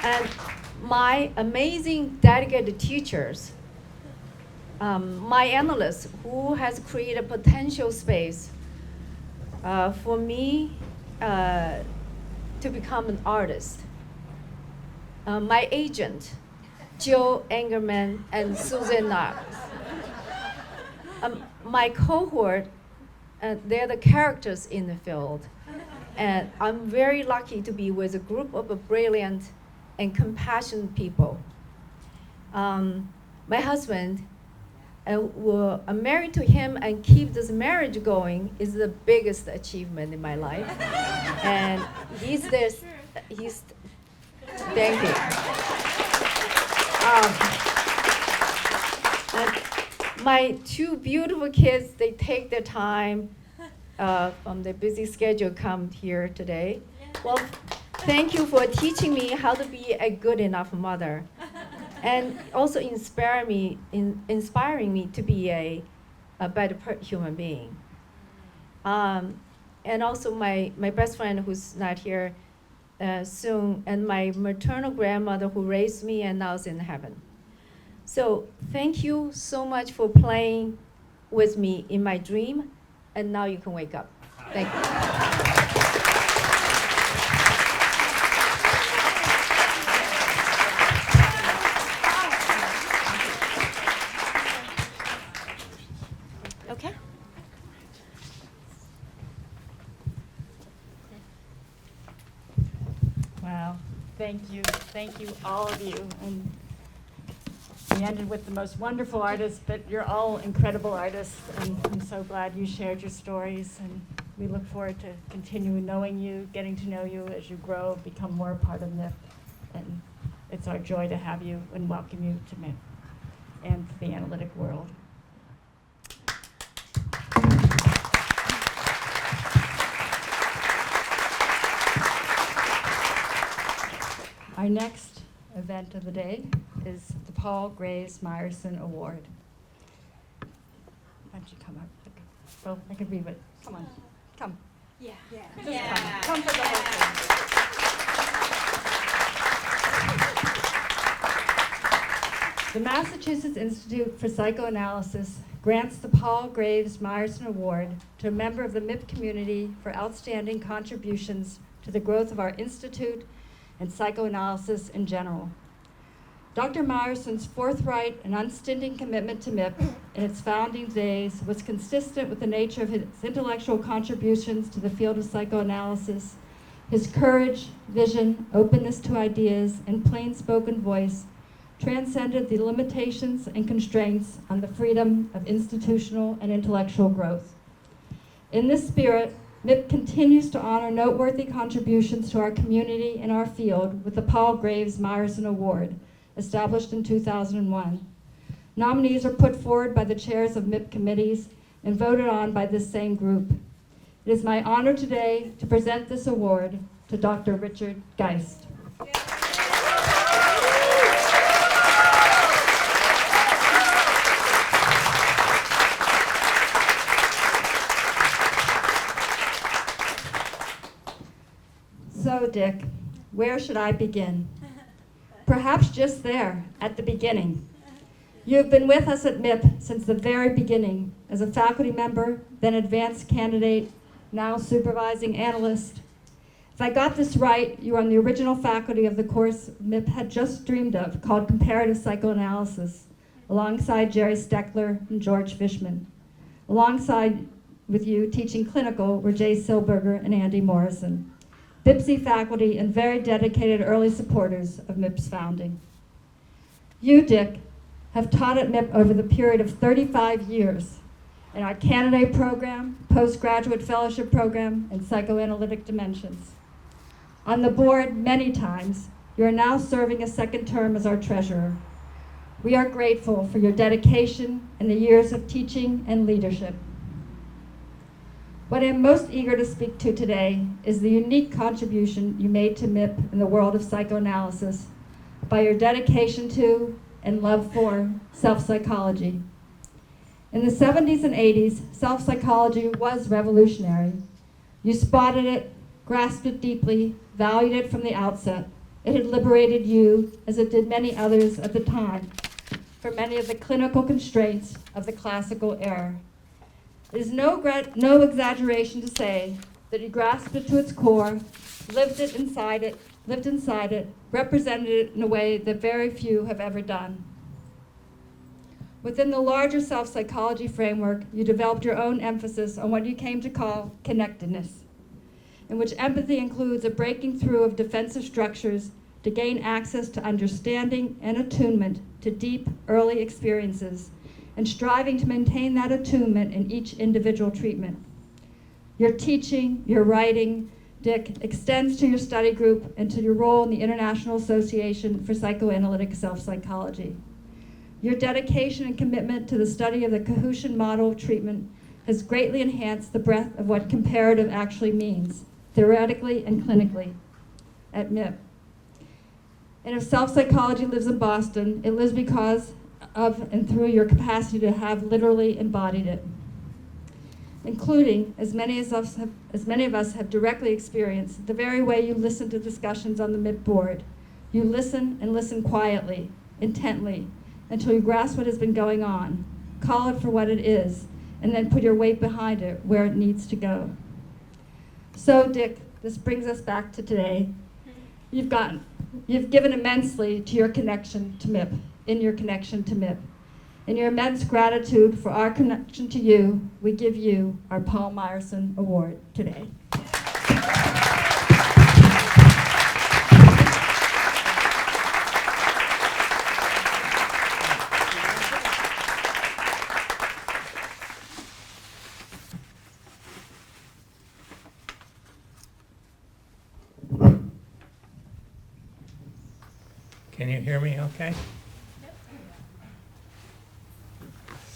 And my amazing dedicated teachers, my analysts who has created a potential space for me to become an artist. My agent, Joe Engerman and Susan Knox. My cohort, they're the characters in the field. And I'm very lucky to be with a group of brilliant and compassionate people. My husband, I'm married to him, and keep this marriage going is the biggest achievement in my life. And he's this, thank you. And my 2 beautiful kids, they take their time from their busy schedule come here today. Well, thank you for teaching me how to be a good enough mother, and also inspiring me to be a better human being. And also my best friend who's not here soon, and my maternal grandmother who raised me and now is in heaven. So thank you so much for playing with me in my dream, and now you can wake up. Thank you. Okay. Wow, thank you, all of you. And we ended with the most wonderful artists, but you're all incredible artists, and I'm so glad you shared your stories, and we look forward to continuing knowing you, getting to know you as you grow, become more a part of MIP, and it's our joy to have you and welcome you to MIP and the analytic world. Our next event of the day is the Paul Graves Myerson Award. Why don't you come up? Well, I can read it. Come on. Come. Yeah. Just come. Come for the whole thing. The Massachusetts Institute for Psychoanalysis grants the Paul Graves Myerson Award to a member of the MIP community for outstanding contributions to the growth of our institute and psychoanalysis in general. Dr. Myerson's forthright and unstinting commitment to MIP in its founding days was consistent with the nature of his intellectual contributions to the field of psychoanalysis. His courage, vision, openness to ideas, and plain-spoken voice transcended the limitations and constraints on the freedom of institutional and intellectual growth. In this spirit, MIP continues to honor noteworthy contributions to our community and our field with the Paul Graves Myerson Award, established in 2001. Nominees are put forward by the chairs of MIP committees and voted on by this same group. It is my honor today to present this award to Dr. Richard Geist. So, Dick, where should I begin? Perhaps just there, at the beginning. You have been with us at MIP since the very beginning, as a faculty member, then advanced candidate, now supervising analyst. If I got this right, you are on the original faculty of the course MIP had just dreamed of, called Comparative Psychoanalysis, alongside Jerry Steckler and George Fishman. Alongside with you, teaching clinical, were Jay Silberger and Andy Morrison. BIPSI faculty and very dedicated early supporters of MIP's founding. You, Dick, have taught at MIP over the period of 35 years in our candidate program, postgraduate fellowship program, and psychoanalytic dimensions. On the board many times, you are now serving a second term as our treasurer. We are grateful for your dedication and the years of teaching and leadership. What I am most eager to speak to today is the unique contribution you made to MIP in the world of psychoanalysis by your dedication to and love for self-psychology. In the 70s and 80s, self-psychology was revolutionary. You spotted it, grasped it deeply, valued it from the outset. It had liberated you, as it did many others at the time, from many of the clinical constraints of the classical era. It is no exaggeration to say that you grasped it to its core, lived inside it, represented it in a way that very few have ever done. Within the larger self-psychology framework, you developed your own emphasis on what you came to call connectedness, in which empathy includes a breaking through of defensive structures to gain access to understanding and attunement to deep, early experiences, and striving to maintain that attunement in each individual treatment. Your teaching, your writing, Dick, extends to your study group and to your role in the International Association for Psychoanalytic Self-Psychology. Your dedication and commitment to the study of the Cahushian model of treatment has greatly enhanced the breadth of what comparative actually means, theoretically and clinically, at MIP. And if self-psychology lives in Boston, it lives because of and through your capacity to have literally embodied it, including, as many of us have directly experienced, the very way you listen to discussions on the MIP board. You listen and listen quietly, intently, until you grasp what has been going on, call it for what it is, and then put your weight behind it where it needs to go. So, Dick, this brings us back to today. You've given immensely to your connection to MIP, in your connection to MIP. In your immense gratitude for our connection to you, we give you our Paul Myerson Award today. Can you hear me okay?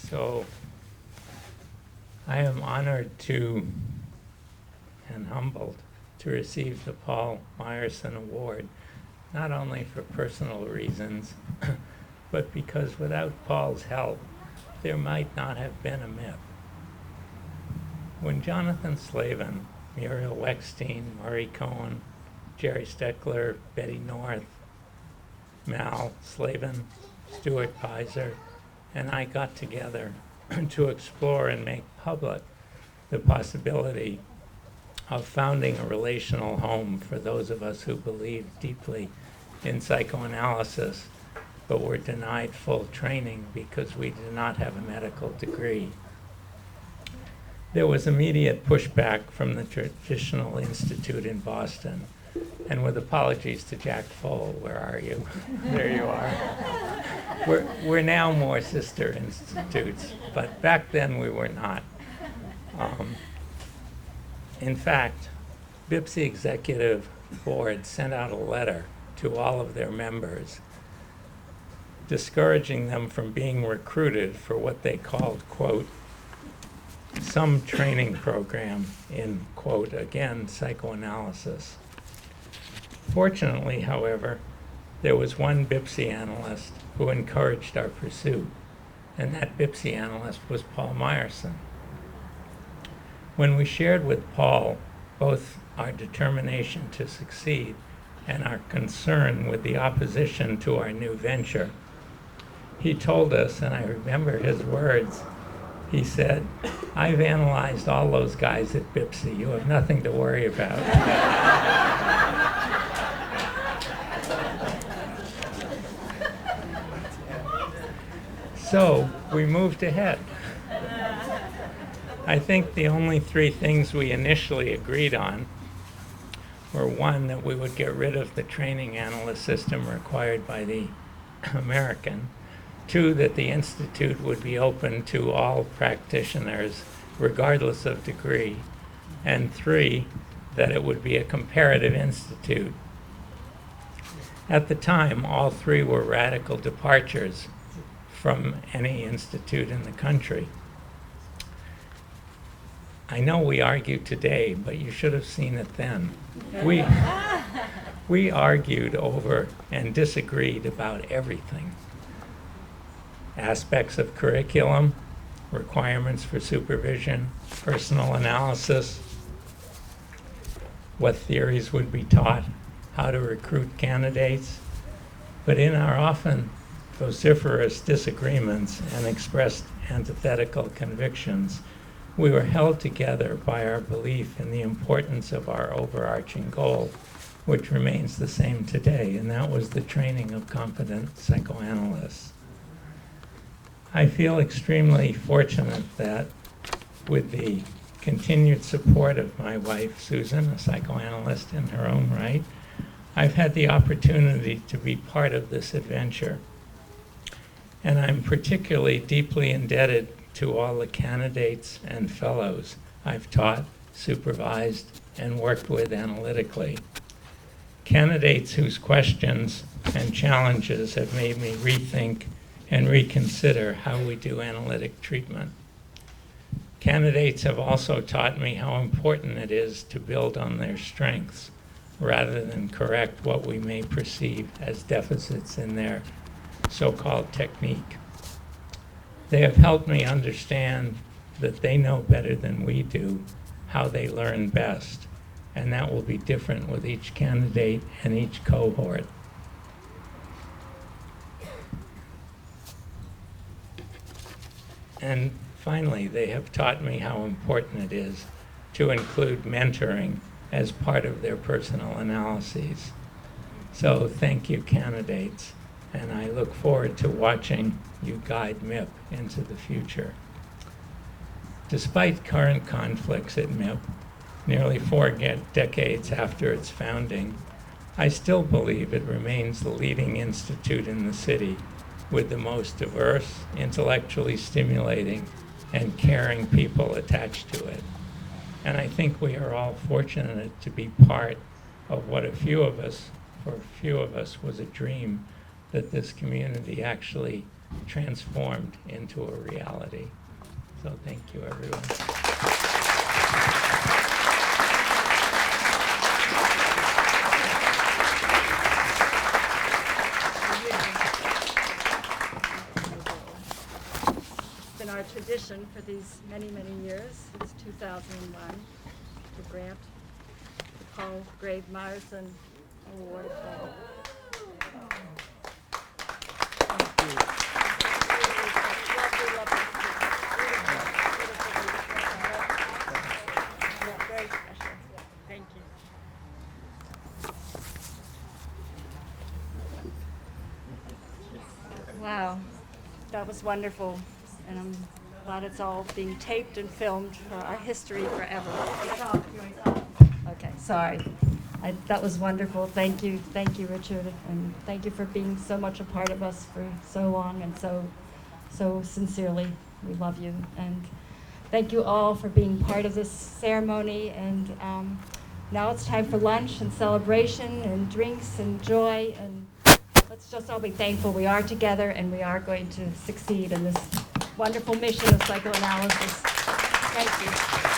So, I am honored to and humbled to receive the Paul Myerson Award not only for personal reasons, but because without Paul's help, there might not have been a MIP. When Jonathan Slavin, Muriel Weckstein, Murray Cohen, Jerry Steckler, Betty North, Mal Slavin, Stuart Pizer, and I got together to explore and make public the possibility of founding a relational home for those of us who believe deeply in psychoanalysis, but were denied full training because we did not have a medical degree. There was immediate pushback from the Traditional Institute in Boston, and with apologies to Jack Fole, where are you? There you are. We're now more sister institutes, but back then we were not. In fact, BIPSI Executive Board sent out a letter to all of their members discouraging them from being recruited for what they called, quote, some training program in, quote, again, psychoanalysis. Fortunately, however, there was one BIPSI analyst who encouraged our pursuit, and that BIPSI analyst was Paul Myerson. When we shared with Paul both our determination to succeed and our concern with the opposition to our new venture, he told us, and I remember his words, he said, "I've analyzed all those guys at BIPSI. You have nothing to worry about." So we moved ahead. I think the only three things we initially agreed on were, one, that we would get rid of the training analyst system required by the American; two, that the Institute would be open to all practitioners regardless of degree; and three, that it would be a comparative institute. At the time, all three were radical departures from any institute in the country. I know we argue today, but you should have seen it then. We argued over and disagreed about everything. Aspects of curriculum, requirements for supervision, personal analysis, what theories would be taught, how to recruit candidates. But in our often vociferous disagreements and expressed antithetical convictions, we were held together by our belief in the importance of our overarching goal, which remains the same today, and that was the training of competent psychoanalysts. I feel extremely fortunate that with the continued support of my wife, Susan, a psychoanalyst in her own right, I've had the opportunity to be part of this adventure. And I'm particularly deeply indebted to all the candidates and fellows I've taught, supervised, and worked with analytically. Candidates whose questions and challenges have made me rethink and reconsider how we do analytic treatment. Candidates have also taught me how important it is to build on their strengths rather than correct what we may perceive as deficits in their so-called technique. They have helped me understand that they know better than we do how they learn best, and that will be different with each candidate and each cohort. And finally, they have taught me how important it is to include mentoring as part of their personal analyses. So thank you, candidates, and I look forward to watching you guide MIP into the future. Despite current conflicts at MIP, nearly 4 decades after its founding, I still believe it remains the leading institute in the city with the most diverse, intellectually stimulating, and caring people attached to it. And I think we are all fortunate to be part of what for a few of us was a dream that this community actually transformed into a reality. So thank you, everyone. been our tradition for these many, many years, since 2001, to grant the Paul Grave Myerson Award. Very special. Thank you. Wow, that was wonderful, and I'm glad it's all being taped and filmed for our history forever. Okay, sorry. That was wonderful. Thank you, Richard, and thank you for being so much a part of us for so long and so sincerely. We love you, and thank you all for being part of this ceremony. And now it's time for lunch and celebration and drinks and joy, and let's just all be thankful we are together and we are going to succeed in this wonderful mission of psychoanalysis. Thank you.